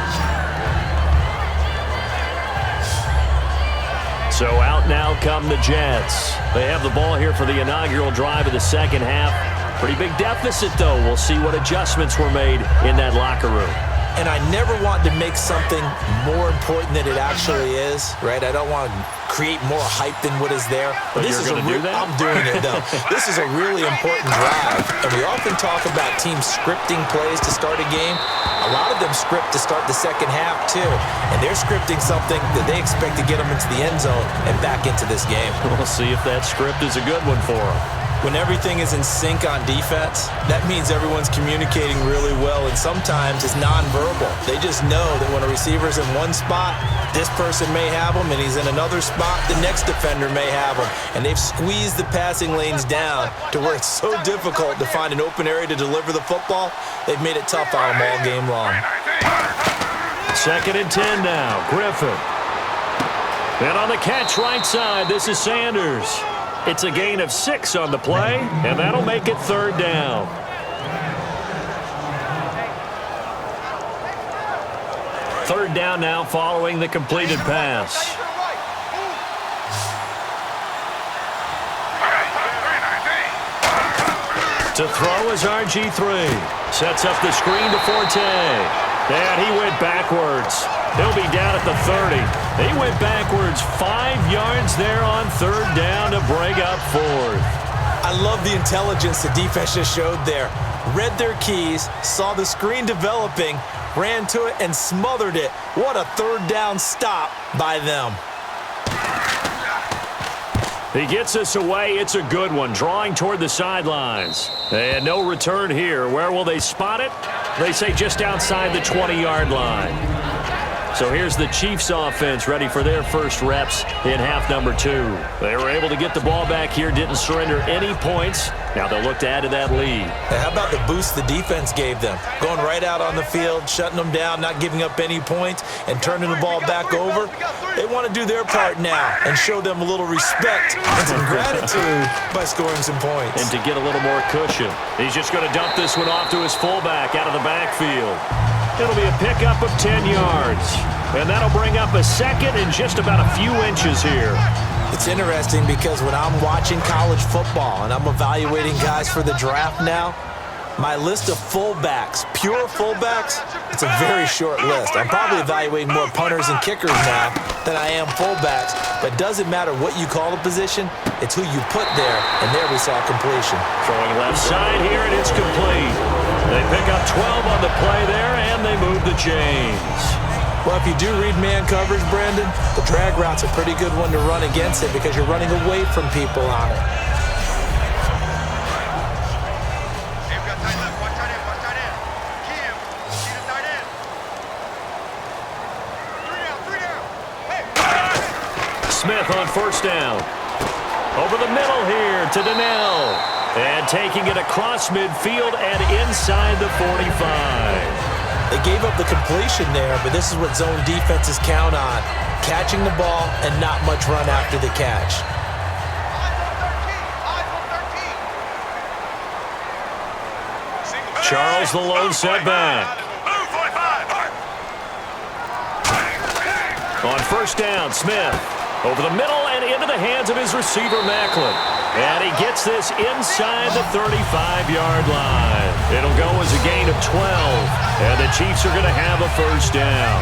So out now come the Jets. They have the ball here for the inaugural drive of the second half. Pretty big deficit, though. We'll see what adjustments were made in that locker room. And I never want to make something more important than it actually is, right? I don't want to create more hype than what is there. But this you're going to do that? I'm doing it, though. This is a really important drive. And we often talk about teams scripting plays to start a game. A lot of them script to start the second half, too. And they're scripting something that they expect to get them into the end zone and back into this game. We'll see if that script is a good one for them. When everything is in sync on defense, that means everyone's communicating really well, and sometimes it's nonverbal. They just know that when a receiver's in one spot, this person may have him, and he's in another spot, the next defender may have him. And they've squeezed the passing lanes down to where it's so difficult to find an open area to deliver the football. They've made it tough on them all game long. 2nd and 10 now, Griffin. And on the catch right side, this is Sanders. It's a gain of 6 on the play, and that'll make it 3rd down. Third down now following the completed pass. To throw is RG3. Sets up the screen to Forte. And he went backwards. He'll be down at the 30. He went backwards 5 yards there on 3rd down to break up 4th. I love the intelligence the defense just showed there. Read their keys, saw the screen developing, ran to it, and smothered it. What a 3rd down stop by them. He gets us away. It's a good one, drawing toward the sidelines. And no return here. Where will they spot it? They say just outside the 20-yard line. So here's the Chiefs offense ready for their first reps in half number 2. They were able to get the ball back here, didn't surrender any points. Now they'll look to add to that lead. Hey, how about the boost the defense gave them? Going right out on the field, shutting them down, not giving up any points, and turning the ball back over. They want to do their part now and show them a little respect and some gratitude by scoring some points. And to get a little more cushion. He's just going to dump this one off to his fullback out of the backfield. It'll be a pickup of 10 yards. And that'll bring up a 2nd and just about a few inches here. It's interesting because when I'm watching college football and I'm evaluating guys for the draft now, my list of fullbacks, pure fullbacks, it's a very short list. I'm probably evaluating more punters and kickers now than I am fullbacks, but it doesn't matter what you call the position, it's who you put there, and there we saw completion. Throwing left side here, and it's complete. They pick up 12 on the play there, and they move the chains. Well, if you do read man coverage, Brandon, the drag route's a pretty good one to run against it because you're running away from people on it. Smith on first down. Over the middle here to Donnell. And taking it across midfield and inside the 45. They gave up the completion there, but this is what zone defenses count on. Catching the ball and not much run after the catch. Charles the lone setback. On first down, Smith. Over the middle and into the hands of his receiver, Macklin. And he gets this inside the 35-yard line. It'll go as a gain of 12. And the Chiefs are going to have a first down.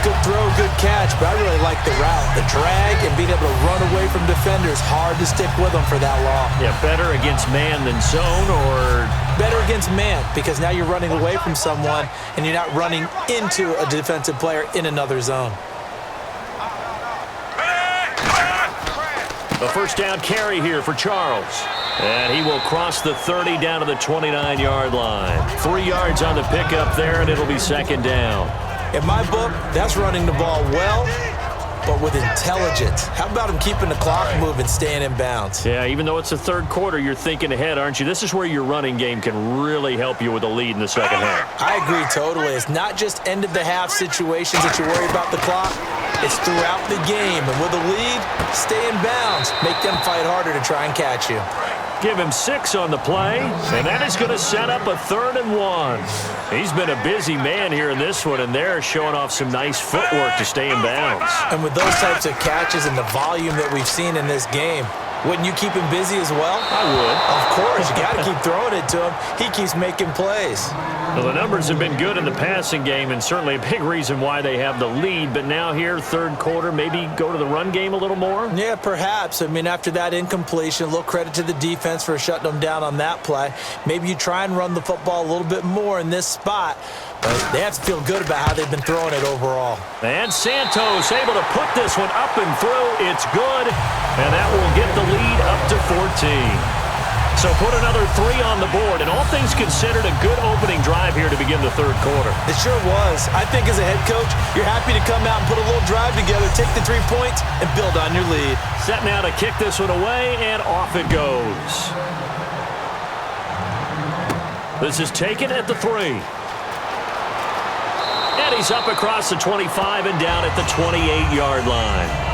Good throw, good catch, but I really like the route. The drag and being able to run away from defenders, hard to stick with them for that long. Yeah, better against man than zone, or? Better against man, because now you're running away from someone and you're not running into a defensive player in another zone. A first down carry here for Charles. And he will cross the 30 down to the 29-yard line. 3 yards on the pickup there, and it'll be second down. In my book, that's running the ball well, but with intelligence. How about him keeping the clock moving, staying in bounds? Yeah, even though it's the third quarter, you're thinking ahead, aren't you? This is where your running game can really help you with a lead in the second half. I agree totally. It's not just end-of-the-half situations that you worry about the clock. It's throughout the game. And with a lead, stay in bounds. Make them fight harder to try and catch you. Give him 6 on the play, and that is going to set up a 3rd and 1. He's been a busy man here in this one, and they're showing off some nice footwork to stay in bounds. And with those types of catches and the volume that we've seen in this game, wouldn't you keep him busy as well? I would. Of course. You got to keep throwing it to him. He keeps making plays. Well, the numbers have been good in the passing game, and certainly a big reason why they have the lead. But now here, third quarter, maybe go to the run game a little more? Yeah, perhaps. I mean, after that incompletion, a little credit to the defense for shutting them down on that play. Maybe you try and run the football a little bit more in this spot. But they have to feel good about how they've been throwing it overall. And Santos able to put this one up and through. It's good, and that will get the lead up to 14. So put another 3 on the board, and all things considered, a good opening drive here to begin the third quarter. It sure was. I think as a head coach, you're happy to come out and put a little drive together, take the 3 points, and build on your lead. Set now to kick this one away, and off it goes. This is taken at the 3. And he's up across the 25 and down at the 28-yard line.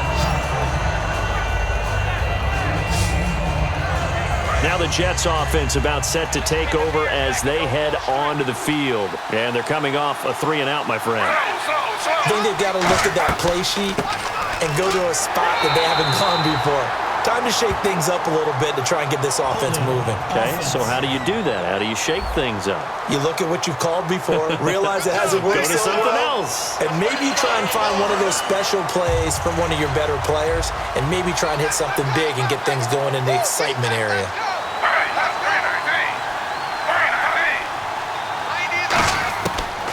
Now the Jets offense about set to take over as they head onto the field. And they're coming off a 3-and-out, my friend. I think they've got to look at that play sheet and go to a spot that they haven't gone before. Time to shake things up a little bit to try and get this offense moving. Okay, so how do you do that? How do you shake things up? You look at what you've called before, realize it hasn't worked Go to so something well, else. and maybe you try and find one of those special plays from one of your better players, and maybe try and hit something big and get things going in the excitement area.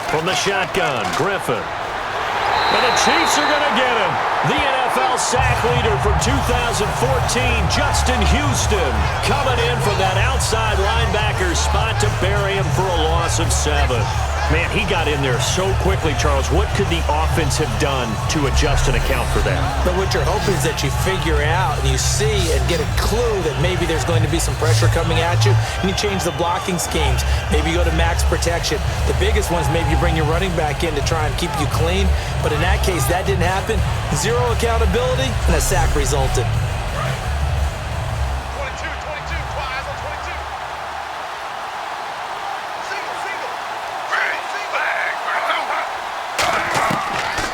From the shotgun, Griffin. And the Chiefs are going to get him. The NFL sack leader from 2014, Justin Houston, coming in from that outside linebacker spot to bury him for a loss of 7. Man, he got in there so quickly, Charles. What could the offense have done to adjust and account for that? But what you're hoping is that you figure out and you see and get a clue that maybe there's going to be some pressure coming at you, and you change the blocking schemes. Maybe you go to max protection. The biggest one is maybe you bring your running back in to try and keep you clean. But in that case, that didn't happen. 0 accountability, and a sack resulted.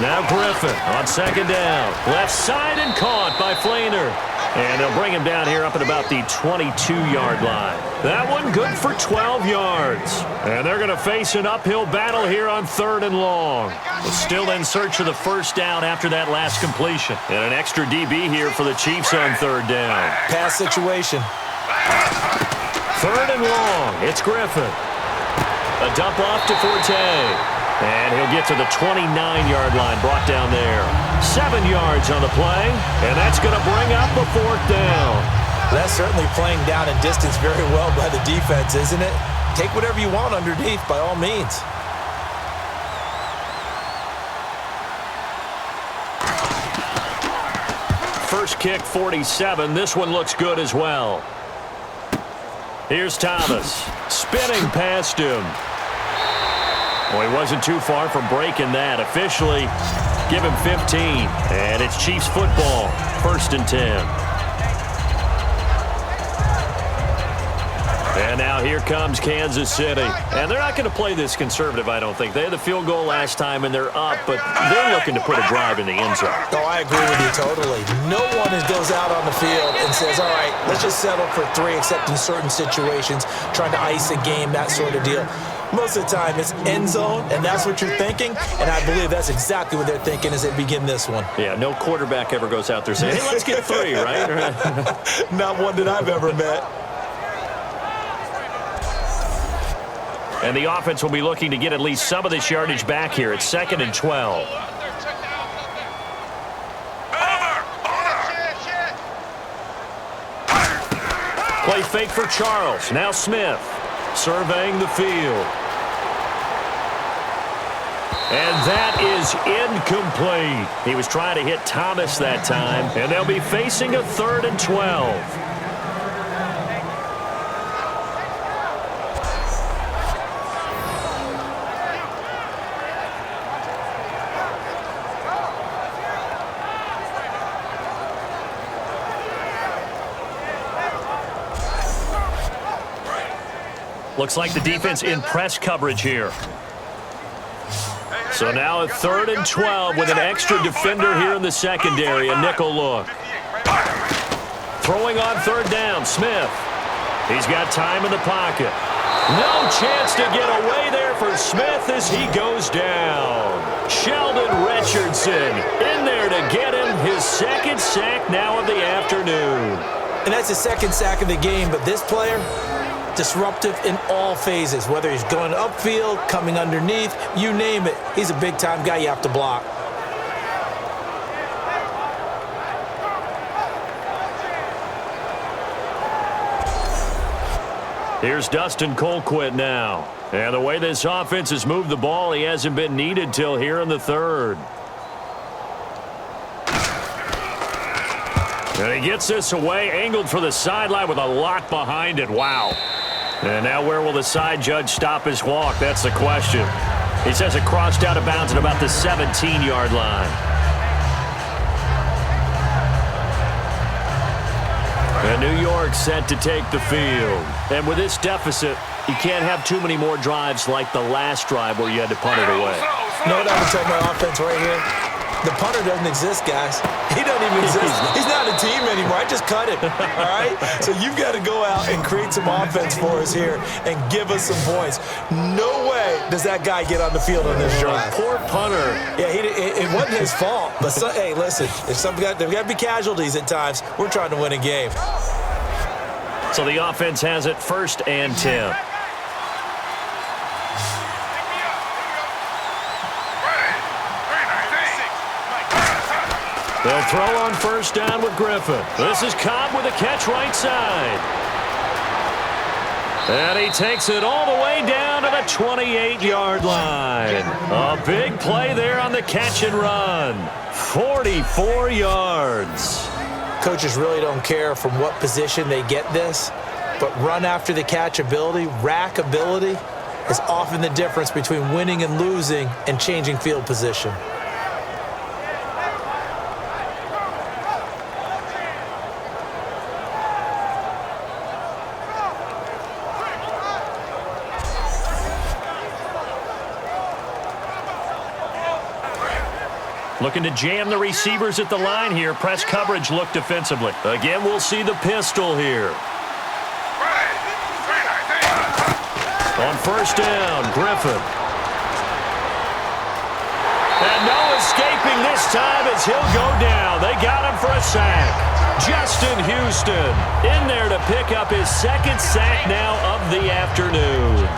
Now Griffin on second down. Left side and caught by Flainer. And they'll bring him down here up at about the 22-yard line. That one good for 12 yards. And they're going to face an uphill battle here on 3rd and long. Still in search of the first down after that last completion. And an extra DB here for the Chiefs on 3rd down. Pass situation. 3rd and long. It's Griffin. A dump off to Forte. And he'll get to the 29-yard line, brought down there. 7 yards on the play, and that's going to bring up a 4th down. That's certainly playing down and distance very well by the defense, isn't it? Take whatever you want underneath, by all means. First kick, 47. This one looks good as well. Here's Thomas, spinning past him. Well, he wasn't too far from breaking that. Officially, give him 15. And it's Chiefs football, 1st and 10. And now here comes Kansas City. And they're not going to play this conservative, I don't think. They had the field goal last time, and they're up, but they're looking to put a drive in the end zone. Oh, I agree with you totally. No one goes out on the field and says, all right, let's just settle for 3, except in certain situations, trying to ice a game, that sort of deal. Most of the time, it's end zone, and that's what you're thinking, and I believe that's exactly what they're thinking as they begin this one. Yeah, no quarterback ever goes out there saying, hey, let's get 3, right? Not one that I've ever met. And the offense will be looking to get at least some of this yardage back here. It's 2nd and 12. Play fake for Charles. Now Smith surveying the field. And that is incomplete. He was trying to hit Thomas that time. And they'll be facing a 3rd and 12. Looks like the defense in press coverage here. So now a 3rd and 12 with an extra defender here in the secondary. A nickel look. Throwing on 3rd down, Smith. He's got time in the pocket. No chance to get away there for Smith as he goes down. Sheldon Richardson in there to get him his 2nd sack now of the afternoon. And that's the 2nd sack of the game, but this player, disruptive in all phases, whether he's going upfield, coming underneath, you name it. He's a big-time guy you have to block. Here's Dustin Colquitt now. And the way this offense has moved the ball, he hasn't been needed till here in the 3rd. And he gets this away, angled for the sideline with a lot behind it. Wow. And now where will the side judge stop his walk? That's the question. He says it crossed out of bounds at about the 17-yard line. And New York set to take the field. And with this deficit, you can't have too many more drives like the last drive where you had to punt it away. No, what I would tell my offense right here? The punter doesn't exist, guys. He doesn't even exist. He's not a team anymore. I just cut him, all right? So you've got to go out and create some offense for us here and give us some points. No way does that guy get on the field on this drive. Poor punter. Yeah, it wasn't his fault. But, hey, listen, there's got to be casualties at times. We're trying to win a game. So the offense has it 1st and 10. They'll throw on 1st down with Griffin. This is Cobb with a catch right side. And he takes it all the way down to the 28-yard line. A big play there on the catch and run. 44 yards. Coaches really don't care from what position they get this, but run after the catch ability, rack ability, is often the difference between winning and losing and changing field position. Looking to jam the receivers at the line here. Press coverage look defensively. Again, we'll see the pistol here. On first down, Griffin. And no escaping this time as he'll go down. They got him for a sack. Justin Houston in there to pick up his second sack now of the afternoon.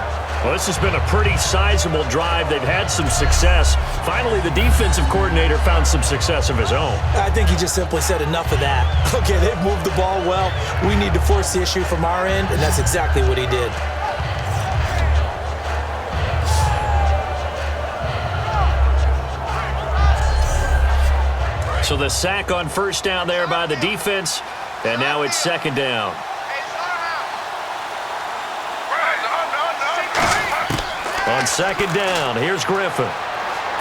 Well, this has been a pretty sizable drive. They've had some success. Finally, the defensive coordinator found some success of his own. I think he just simply said enough of that. Okay, they've moved the ball well. We need to force the issue from our end, and that's exactly what he did. So the sack on first down there by the defense, and now it's second down. On second down, here's Griffin.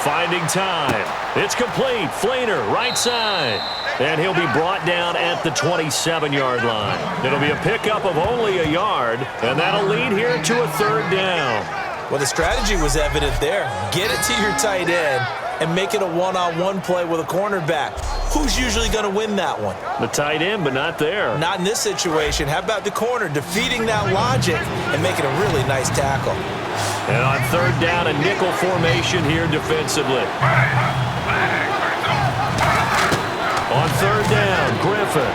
Finding time. It's complete. Fleener, right side. And he'll be brought down at the 27-yard line. It'll be a pickup of only a yard, and that'll lead here to a third down. Well, the strategy was evident there. Get it to your tight end and make it a one-on-one play with a cornerback. Who's usually going to win that one? The tight end, but not there. Not in this situation. How about the corner defeating that logic and making a really nice tackle? And on third down, a nickel formation here defensively. On third down, Griffin.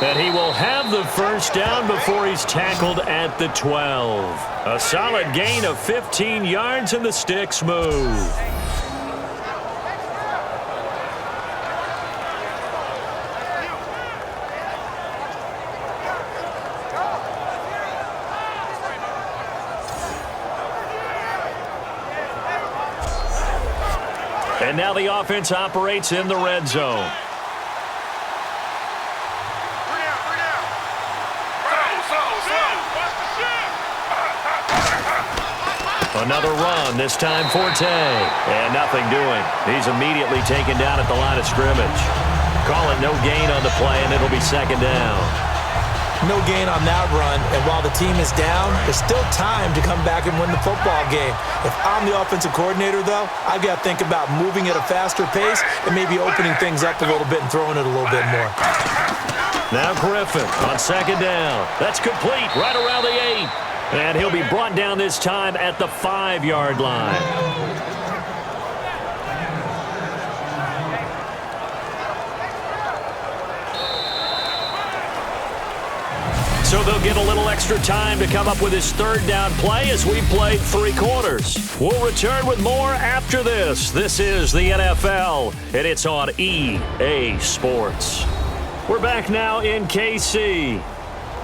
And he will have the first down before he's tackled at the 12. A solid gain of 15 yards, and the sticks move. And now the offense operates in the red zone. Another run, this time Forte. And nothing doing. He's immediately taken down at the line of scrimmage. Call it no gain on the play, and it'll be second down. No gain on that run, and while the team is down, there's still time to come back and win the football game. If I'm the offensive coordinator, though, I've got to think about moving at a faster pace and maybe opening things up a little bit and throwing it a little bit more. Now Griffin on second down. That's complete right around the 8. And he'll be brought down this time at the 5-yard line. So they'll get a little extra time to come up with his third down play as we played 3 quarters. We'll return with more after this. This is the NFL, and it's on EA Sports. We're back now in KC.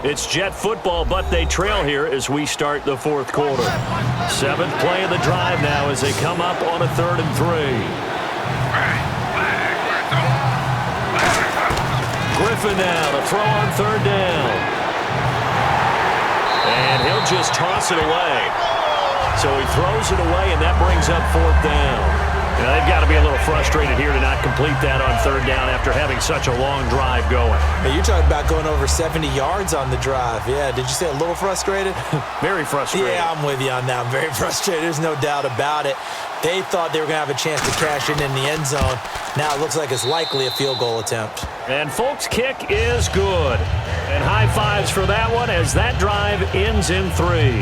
It's Jet football, but they trail here as we start the fourth quarter. 7th play of the drive now as they come up on a 3rd and 3. Griffin now to throw on 3rd down. And he'll just toss it away. So he throws it away, and that brings up 4th down. Now, they've got to be a little frustrated here to not complete that on 3rd down after having such a long drive going. Hey, you're talking about going over 70 yards on the drive. Yeah, did you say a little frustrated? Very frustrated. Yeah, I'm with you on that. I'm very frustrated. There's no doubt about it. They thought they were going to have a chance to cash in the end zone. Now it looks like it's likely a field goal attempt. And Folk's kick is good. And high fives for that one as that drive ends in 3.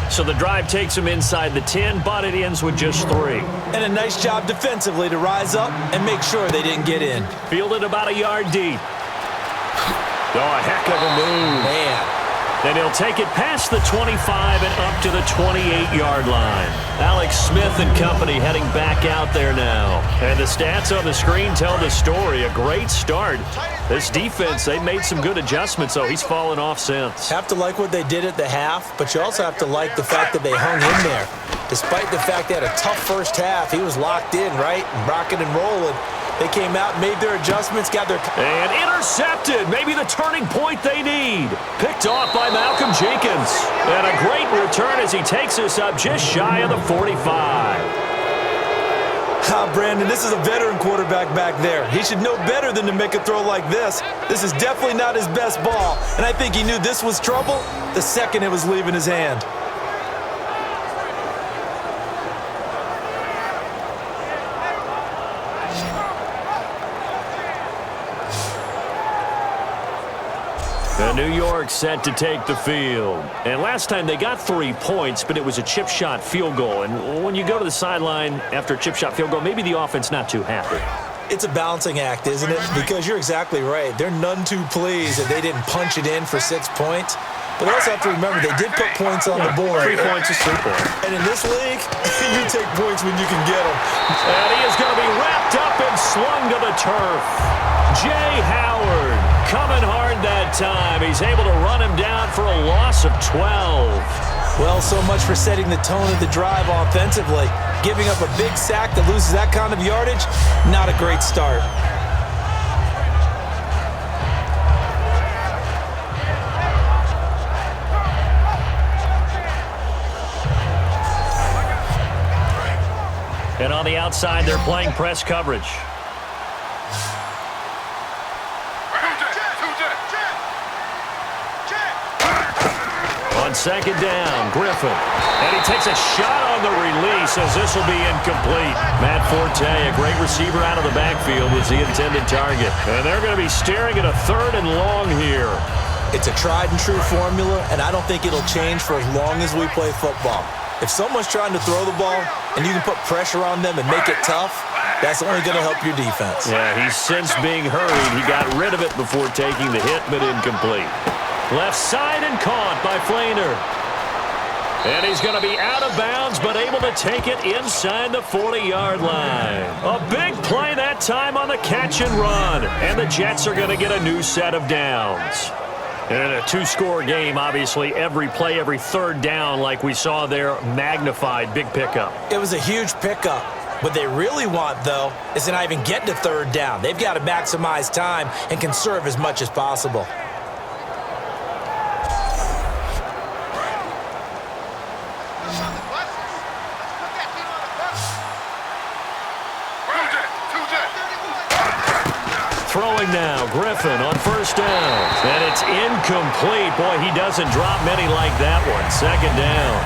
So the drive takes them inside the 10, but it ends with just 3. And a nice job defensively to rise up and make sure they didn't get in. Fielded about a yard deep. Oh, a heck of a move. Man. And he'll take it past the 25 and up to the 28-yard line. Alex Smith and company heading back out there now. And the stats on the screen tell the story. A great start. This defense, they made some good adjustments, though. He's fallen off since. Have to like what they did at the half, but you also have to like the fact that they hung in there. Despite the fact they had a tough first half, he was locked in, right? And rocking and rolling. They came out, made their adjustments, got their... And intercepted. Maybe the turning point they need. Picked off by Malcolm Jenkins. And a great return as he takes us up just shy of the 45. Brandon, this is a veteran quarterback back there. He should know better than to make a throw like this. This is definitely not his best ball. And I think he knew this was trouble the second it was leaving his hand. And New York set to take the field. And last time they got 3 points, but it was a chip shot field goal. And when you go to the sideline after a chip shot field goal, maybe the offense not too happy. It's a balancing act, isn't it? Because you're exactly right. They're none too pleased that they didn't punch it in for 6 points. But also have to remember, they did put points on the board. 3 points is 3 points. And in this league, you take points when you can get them. And he is going to be wrapped up and slung to the turf. Jay Howard coming hard that time. He's able to run him down for a loss of 12. Well, so much for setting the tone of the drive offensively. Giving up a big sack that loses that kind of yardage, not a great start. And on the outside, they're playing press coverage. On second down, Griffin. And he takes a shot on the release as this will be incomplete. Matt Forte, a great receiver out of the backfield, was the intended target. And they're going to be staring at a 3rd and long here. It's a tried and true formula, and I don't think it'll change for as long as we play football. If someone's trying to throw the ball and you can put pressure on them and make it tough, that's only going to help your defense. Yeah, he's since being hurried. He got rid of it before taking the hit, but incomplete. Left side and caught by Flainer. And he's going to be out of bounds, but able to take it inside the 40-yard line. A big play that time on the catch and run. And the Jets are going to get a new set of downs. And in a 2-score game, obviously, every play, every 3rd down, like we saw there, magnified, big pickup. It was a huge pickup. What they really want, though, is to not even get to 3rd down. They've got to maximize time and conserve as much as possible. Throwing now, Griffin on 1st down. And it's incomplete. Boy, he doesn't drop many like that one. 2nd down.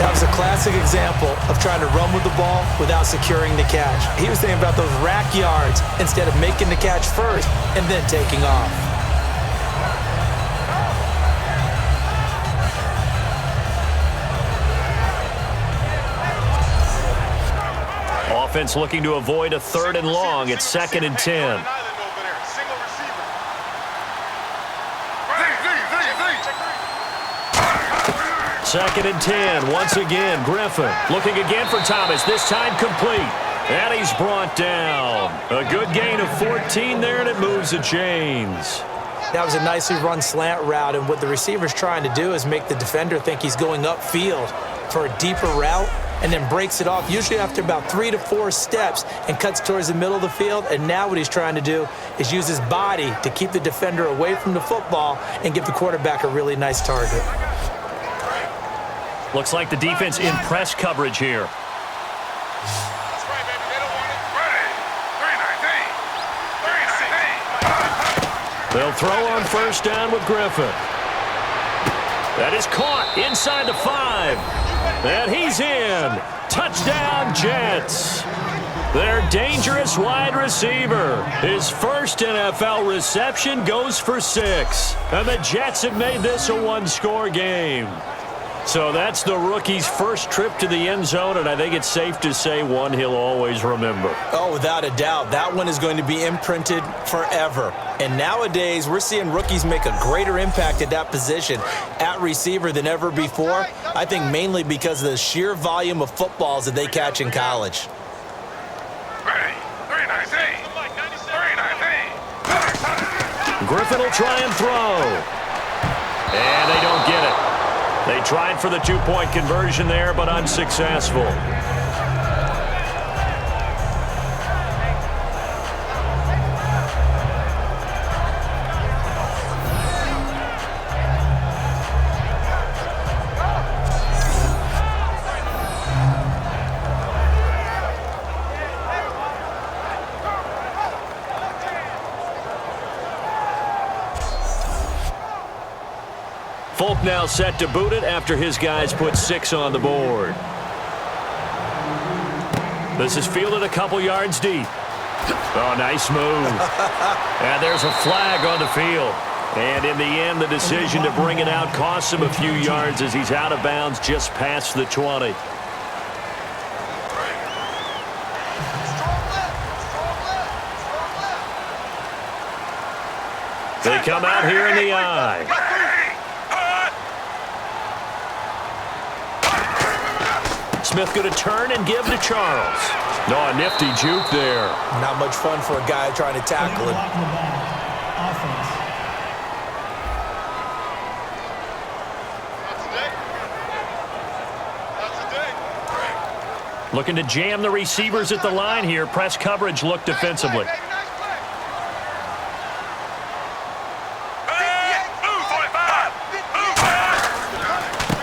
That was a classic example of trying to run with the ball without securing the catch. He was thinking about those rack yards instead of making the catch first and then taking off. Offense looking to avoid a 3rd and long. It's 2nd and 10. 2nd and 10. Once again, Griffin looking again for Thomas. This time complete. And he's brought down. A good gain of 14 there, and it moves the chains. That was a nicely run slant route, and what the receiver's trying to do is make the defender think he's going upfield for a deeper route, and then breaks it off, usually after about 3 to 4 steps, and cuts towards the middle of the field. And now what he's trying to do is use his body to keep the defender away from the football and give the quarterback a really nice target. Looks like the defense in press coverage here. They'll throw on 1st down with Griffin. That is caught inside the 5. And he's in. Touchdown, Jets. Their dangerous wide receiver. His first NFL reception goes for 6. And the Jets have made this a 1-score game. So that's the rookie's first trip to the end zone, and I think it's safe to say one he'll always remember. Oh, without a doubt. That one is going to be imprinted forever. And nowadays, we're seeing rookies make a greater impact at that position at receiver than ever before. I think mainly because of the sheer volume of footballs that they catch in college. Griffin will try and throw. And they don't get it. They tried for the 2-point conversion there, but unsuccessful. Folk now set to boot it after his guys put 6 on the board. This is fielded a couple yards deep. Oh, nice move. And there's a flag on the field. And in the end, the decision to bring it out costs him a few yards as he's out of bounds just past the 20. They come out here in the eye. Smith going to turn and give to Charles. No, a nifty juke there. Not much fun for a guy trying to tackle him. Looking to jam the receivers at the line here. Press coverage look defensively.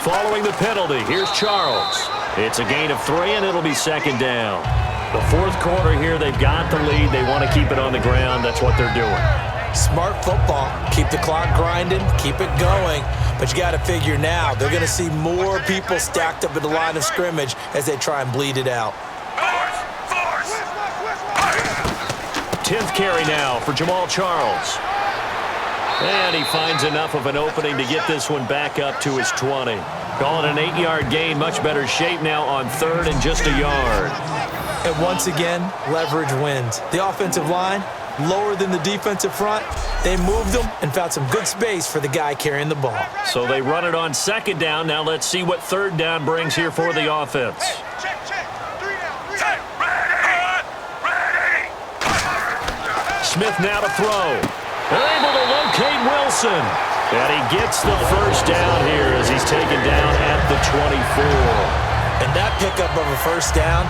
Following the penalty, here's Charles. It's a gain of 3, and it'll be second down. The fourth quarter here, they've got the lead. They want to keep it on the ground. That's what they're doing. Smart football. Keep the clock grinding. Keep it going. But you got to figure now, they're going to see more people stacked up at the line of scrimmage as they try and bleed it out. 10th carry now for Jamal Charles. And he finds enough of an opening to get this one back up to his 20. Call it an 8-yard gain. Much better shape now on 3rd and just a yard. And once again, leverage wins. The offensive line, lower than the defensive front. They moved them and found some good space for the guy carrying the ball. So they run it on 2nd down. Now let's see what 3rd down brings here for the offense. Check. 3 down. Ready. Smith now to throw. They're able to locate Wilson. And he gets the first down here as he's taken down at the 24. And that pickup of a first down,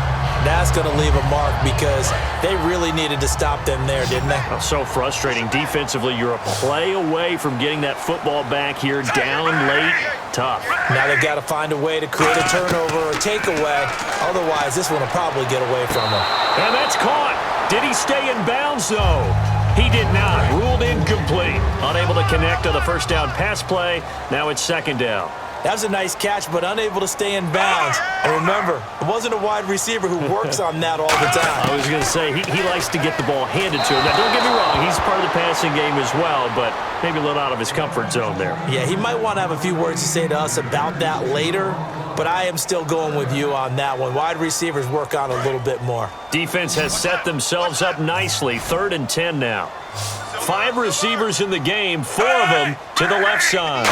that's going to leave a mark because they really needed to stop them there, didn't they? Oh, so frustrating. Defensively, you're a play away from getting that football back here down late. Tough. Now they've got to find a way to create a turnover or takeaway. Otherwise, this one will probably get away from them. And that's caught. Did he stay in bounds, though? He did not. Ruled incomplete. Unable to connect on the first down pass play. Now it's 2nd down. That was a nice catch, but unable to stay in bounds. And remember, it wasn't a wide receiver who works on that all the time. I was going to say, he likes to get the ball handed to him. Now, don't get me wrong, he's part of the passing game as well, but maybe a little out of his comfort zone there. Yeah, he might want to have a few words to say to us about that later, but I am still going with you on that one. Wide receivers work on a little bit more. Defense has set themselves up nicely. 3rd and 10 now. 5 receivers in the game, 4 of them to the left side.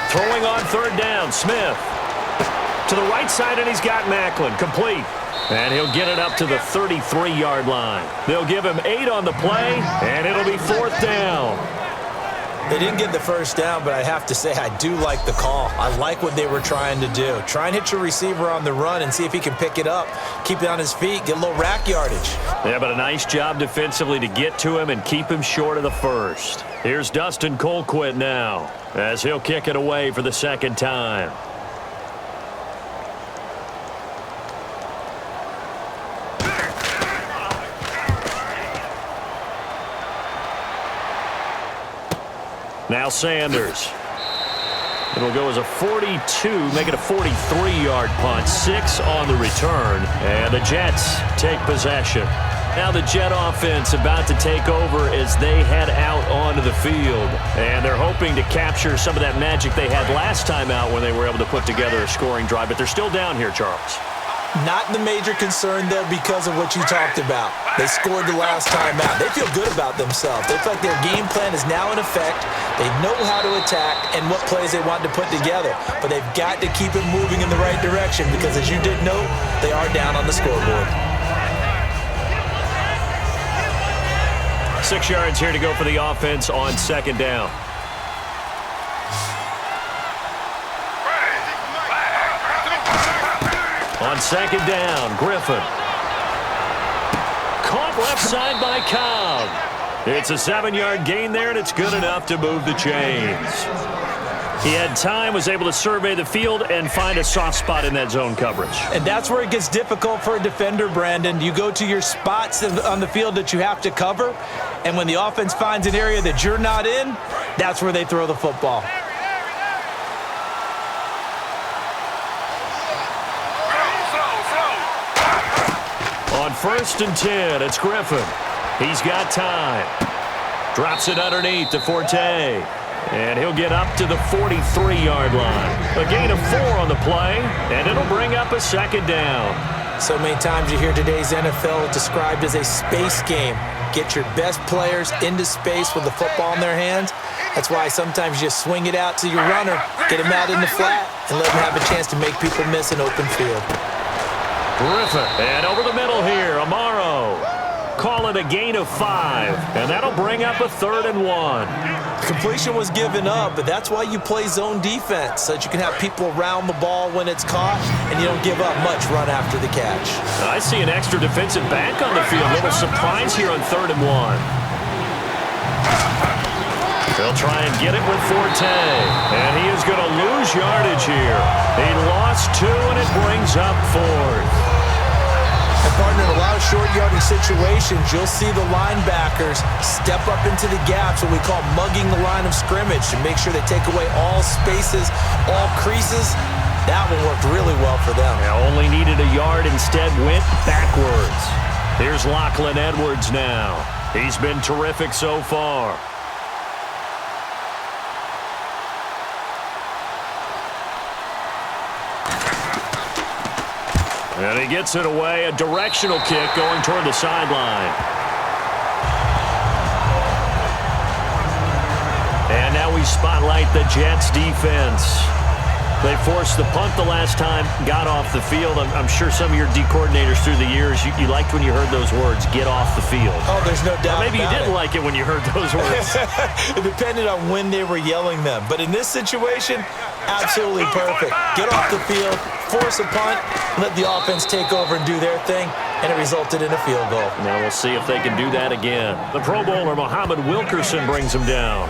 Throwing on 3rd down, Smith. To the right side, and he's got Macklin. Complete. And he'll get it up to the 33-yard line. They'll give him 8 on the play, and it'll be 4th down. They didn't get the first down, but I have to say I do like the call. I like what they were trying to do. Try and hit your receiver on the run and see if he can pick it up, keep it on his feet, get a little rack yardage. Yeah, but a nice job defensively to get to him and keep him short of the first. Here's Dustin Colquitt now as he'll kick it away for the 2nd time. Now Sanders. It'll go as a 42, make it a 43-yard punt. 6 on the return, and the Jets take possession. Now the Jet offense about to take over as they head out onto the field. And they're hoping to capture some of that magic they had last time out when they were able to put together a scoring drive. But they're still down here, Charles. Not the major concern, though, because of what you talked about. They scored the last time out. They feel good about themselves. They feel like their game plan is now in effect. They know how to attack and what plays they want to put together. But they've got to keep it moving in the right direction because, as you did note, they are down on the scoreboard. 6 yards here to go for the offense on 2nd down. On 2nd down, Griffin. Caught left side by Cobb. It's a 7-yard gain there, and it's good enough to move the chains. He had time, was able to survey the field and find a soft spot in that zone coverage. And that's where it gets difficult for a defender, Brandon. You go to your spots on the field that you have to cover, and when the offense finds an area that you're not in, that's where they throw the football. On 1st and 10, it's Griffin. He's got time. Drops it underneath to Forte. And he'll get up to the 43-yard line. A gain of 4 on the play, and it'll bring up a second down. So many times you hear today's NFL described as a space game. Get your best players into space with the football in their hands. That's why sometimes you swing it out to your runner, get him out in the flat, and let him have a chance to make people miss an open field. Griffin, and over the middle here, Amaro. Call it a gain of 5, and that'll bring up a 3rd and 1. Completion was given up, but that's why you play zone defense, so that you can have people around the ball when it's caught, and you don't give up much run after the catch. I see an extra defensive back on the field. A little surprise here on 3rd and 1. They'll try and get it with Forte, and he is going to lose yardage here. He lost 2, and it brings up 4th. And partner, in a lot of short yardage situations, you'll see the linebackers step up into the gaps, what we call mugging the line of scrimmage, to make sure they take away all spaces, all creases. That one worked really well for them. Only needed a yard, instead went backwards. Here's Lachlan Edwards now. He's been terrific so far. And he gets it away, a directional kick going toward the sideline. And now we spotlight the Jets defense. They forced the punt the last time, got off the field. I'm sure some of your D coordinators through the years, you liked when you heard those words, get off the field. Oh, there's no doubt. Maybe you didn't like it when you heard those words. It depended on when they were yelling them. But in this situation, absolutely perfect. Get off the field, force a punt, let the offense take over and do their thing, and it resulted in a field goal. Now we'll see if they can do that again. The Pro Bowler, Muhammad Wilkerson, brings him down.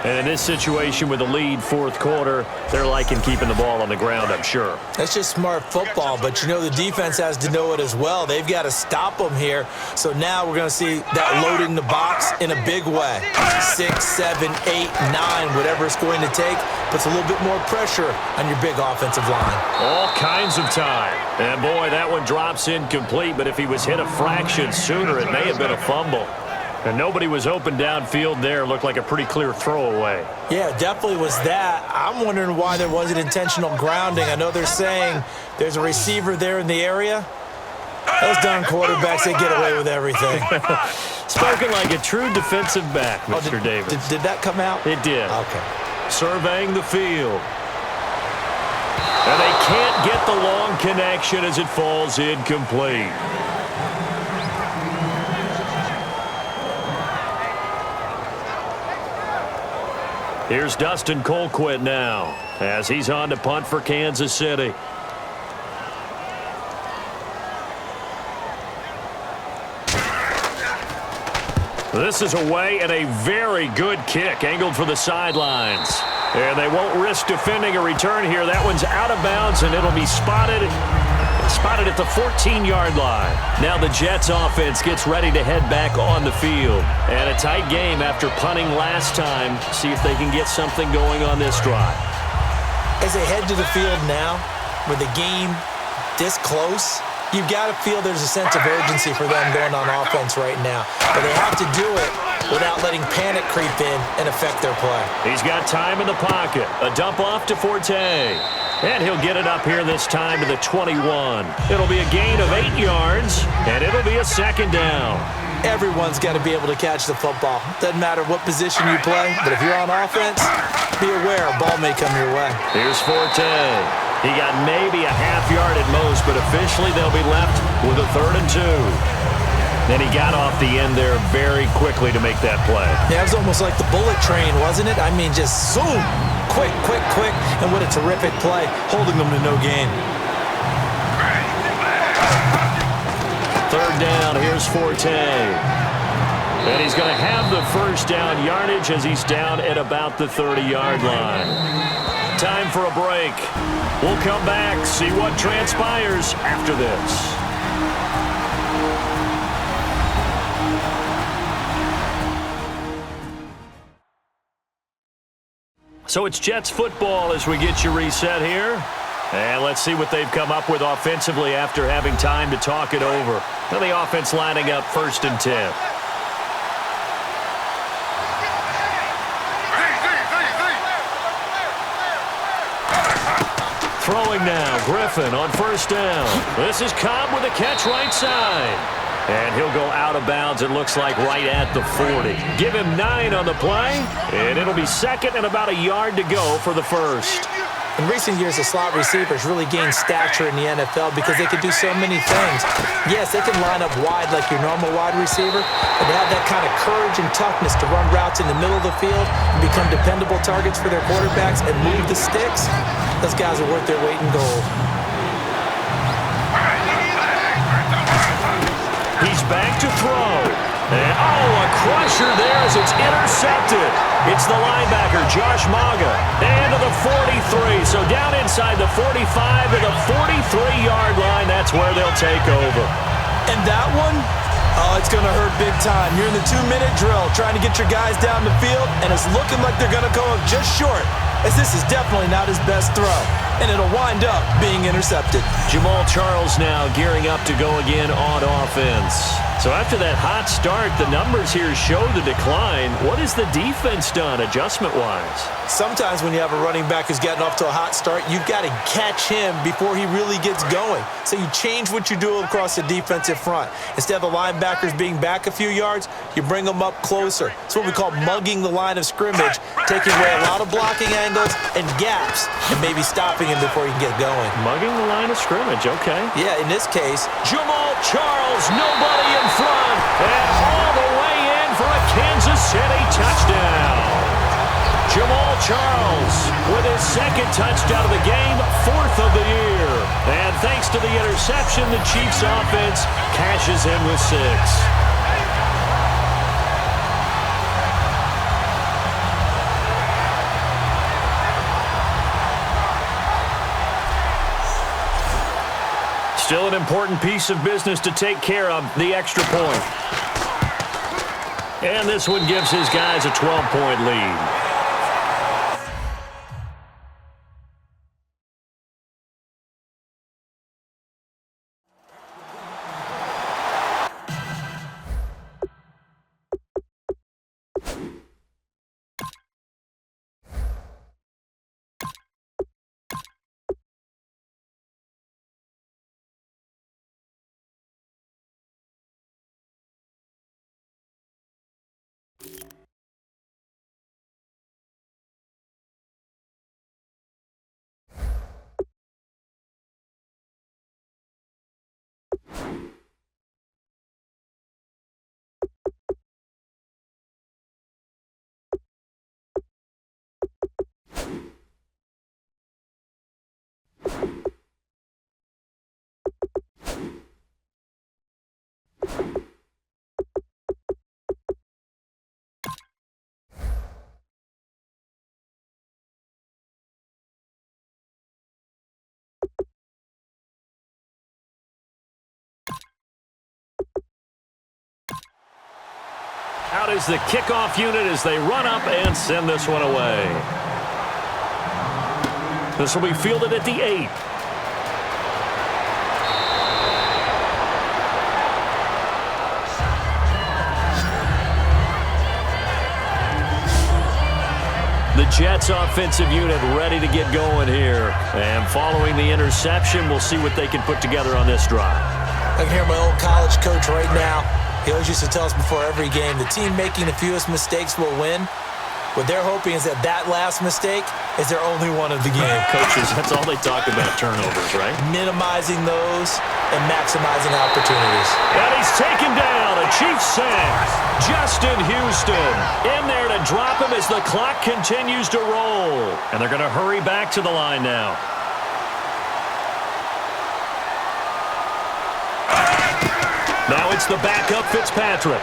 And in this situation with the lead, 4th quarter, they're liking keeping the ball on the ground, I'm sure. That's just smart football, but you know the defense has to know it as well. They've got to stop them here. So now we're going to see that loading the box in a big way. 6, 7, 8, 9, whatever it's going to take, puts a little bit more pressure on your big offensive line. All kinds of time. And boy, that one drops incomplete, but if he was hit a fraction sooner, it may have been a fumble. And nobody was open downfield there. Looked like a pretty clear throwaway. Yeah, definitely was that. I'm wondering why there wasn't intentional grounding. I know they're saying there's a receiver there in the area. Those darn quarterbacks, they get away with everything. Spoken like a true defensive back, Mr. Davis. Did that come out? It did. Okay. Surveying the field. And they can't get the long connection as it falls incomplete. Here's Dustin Colquitt now as he's on to punt for Kansas City. This is away and a very good kick angled for the sidelines. And they won't risk defending a return here. That one's out of bounds and it'll be spotted at the 14-yard line. Now the Jets offense gets ready to head back on the field. And a tight game after punting last time. See if they can get something going on this drive. As they head to the field now, with the game this close, you've got to feel there's a sense of urgency for them going on offense right now. But they have to do it without letting panic creep in and affect their play. He's got time in the pocket. A dump off to Forte. And he'll get it up here this time to the 21. It'll be a gain of 8 yards, and it'll be a second down. Everyone's got to be able to catch the football. Doesn't matter what position you play, but if you're on offense, be aware a ball may come your way. Here's Forte. He got maybe a half yard at most, but officially they'll be left with a 3rd and 2. Then he got off the end there very quickly to make that play. Yeah, it was almost like the bullet train, wasn't it? I mean, just zoom. Quick, quick, quick, and what a terrific play, holding them to no gain. 3rd down, here's Forte. And he's going to have the first down yardage as he's down at about the 30-yard line. Time for a break. We'll come back, see what transpires after this. So it's Jets football as we get you reset here. And let's see what they've come up with offensively after having time to talk it over. Now the offense lining up 1st and 10. Throwing now, Griffin on first down. This is Cobb with a catch right side. And he'll go out of bounds, it looks like, right at the 40. Give him 9 on the play, and it'll be second and about a yard to go for the first. In recent years, the slot receivers really gained stature in the NFL because they can do so many things. Yes, they can line up wide like your normal wide receiver, but they have that kind of courage and toughness to run routes in the middle of the field and become dependable targets for their quarterbacks and move the sticks. Those guys are worth their weight in gold. He's back to throw. And, a crusher there as it's intercepted. It's the linebacker, Josh Maga. And to the 43. So down inside the 45 to the 43-yard line. That's where they'll take over. And that one, it's going to hurt big time. You're in the 2-minute drill trying to get your guys down the field, and it's looking like they're going to go up just short, as this is definitely not his best throw. And it'll wind up being intercepted. Jamal Charles now gearing up to go again on offense. So after that hot start, the numbers here show the decline. What has the defense done adjustment-wise? Sometimes when you have a running back who's gotten off to a hot start, you've got to catch him before he really gets going. So you change what you do across the defensive front. Instead of the linebackers being back a few yards, you bring them up closer. It's what we call mugging the line of scrimmage, taking away a lot of blocking angles and gaps, and maybe stopping him before he can get going. Mugging the line of scrimmage, okay. Yeah, in this case, Jamal Charles, nobody in front, and all the way in for a Kansas City touchdown. Jamal Charles with his second touchdown of the game, 4th of the year. And thanks to the interception, the Chiefs offense cashes in with 6. Still an important piece of business to take care of, the extra point. And this one gives his guys a 12-point lead. Out is the kickoff unit as they run up and send this one away. This will be fielded at the 8. The Jets offensive unit ready to get going here. And following the interception, we'll see what they can put together on this drive. I can hear my old college coach right now. He always used to tell us before every game, the team making the fewest mistakes will win. What they're hoping is that last mistake is their only one of the game. Coaches, that's all they talk about, turnovers, right? Minimizing those and maximizing opportunities. And he's taken down, a Chiefs sack. Justin Houston in there to drop him as the clock continues to roll. And they're going to hurry back to the line now. Now it's the backup Fitzpatrick.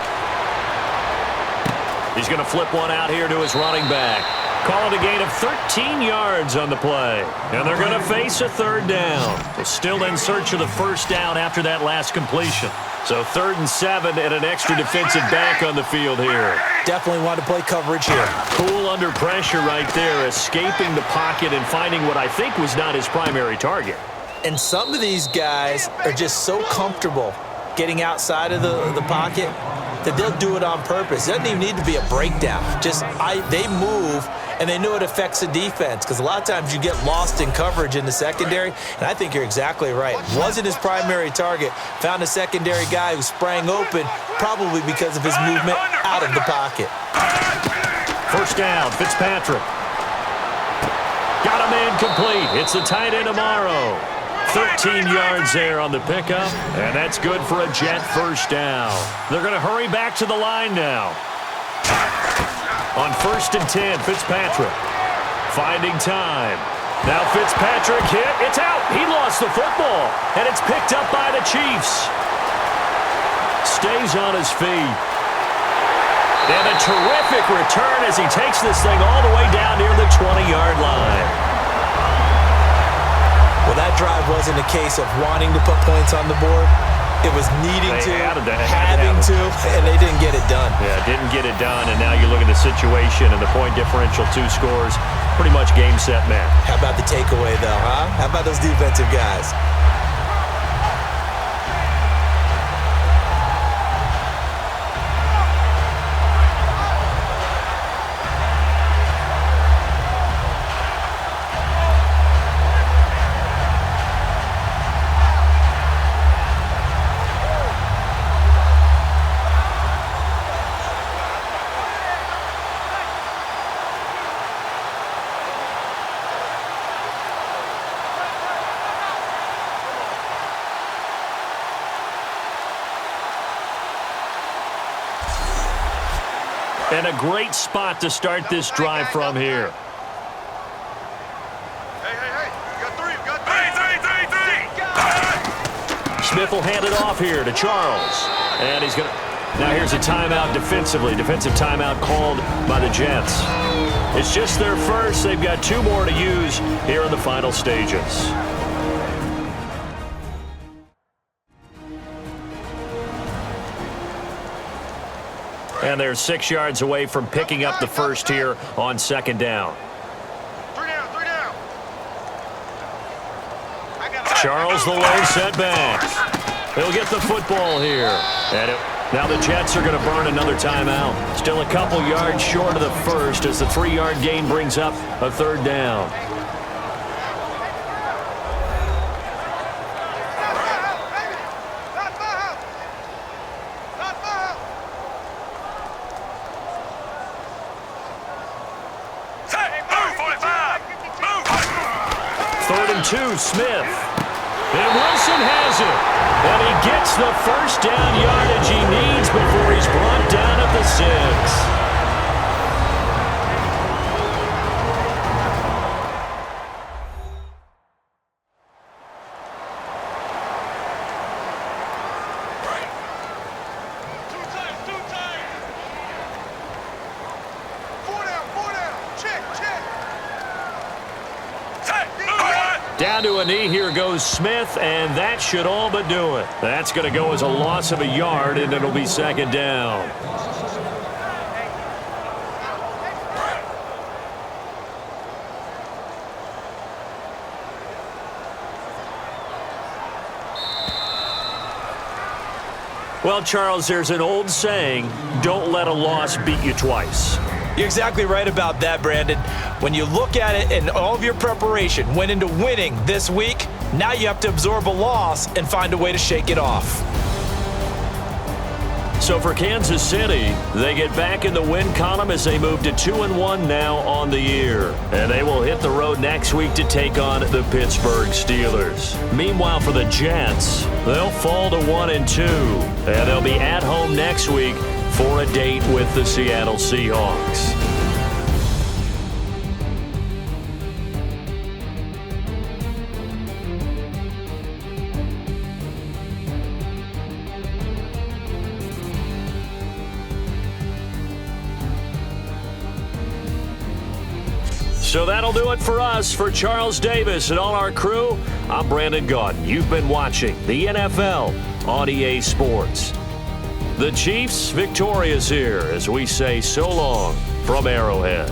He's going to flip one out here to his running back. Call it a gain of 13 yards on the play. And they're going to face a 3rd down. They're still in search of the first down after that last completion. So 3rd and 7 and an extra defensive back on the field here. Definitely want to play coverage here. Cool under pressure right there, escaping the pocket and finding what I think was not his primary target. And some of these guys are just so comfortable getting outside of the pocket that they'll do it on purpose. It doesn't even need to be a breakdown. Just they move, and they know it affects the defense because a lot of times you get lost in coverage in the secondary, and I think you're exactly right. Wasn't his primary target. Found a secondary guy who sprang open, probably because of his movement out of the pocket. First down, Fitzpatrick. Got a man complete. It's the tight end Amaro. 13 yards there on the pickup, and that's good for a Jet first down. They're going to hurry back to the line now. On 1st and 10, Fitzpatrick finding time. Now Fitzpatrick hit. It's out. He lost the football, and it's picked up by the Chiefs. Stays on his feet. And a terrific return as he takes this thing all the way down near the 20-yard line. Well, that drive wasn't a case of wanting to put points on the board. It was needing to, having to, and they didn't get it done. Yeah, didn't get it done, and now you look at the situation and the point differential, 2 scores, pretty much game, set, match. How about the takeaway, though, huh? How about those defensive guys? And a great spot to start this drive from here. Hey. You got 3. You got 3. Smith will hand it off here to Charles. And he's going to... Now here's a timeout defensively. Defensive timeout called by the Jets. It's just their first. They've got 2 more to use here in the final stages. And they're 6 yards away from picking up the first here on 2nd down. 3 down. Charles the lone setback. He'll get the football here. And now the Jets are going to burn another timeout. Still a couple yards short of the first as the 3-yard gain brings up a 3rd down. Smith. And Wilson has it. And he gets the first down yardage he needs before he's brought down at the 6. Down to a knee, here goes Smith, and that should all but do it. That's going to go as a loss of a yard, and it'll be 2nd down. Well, Charles, there's an old saying, don't let a loss beat you twice. You're exactly right about that, Brandon. When you look at it and all of your preparation went into winning this week, now you have to absorb a loss and find a way to shake it off. So for Kansas City, they get back in the win column as they move to 2-1 now on the year. And they will hit the road next week to take on the Pittsburgh Steelers. Meanwhile, for the Jets, they'll fall to 1-2. And they'll be at home next week for a date with the Seattle Seahawks. So that'll do it for us. For Charles Davis and all our crew, I'm Brandon Gaudin. You've been watching the NFL on EA Sports. The Chiefs victorious here as we say so long from Arrowhead.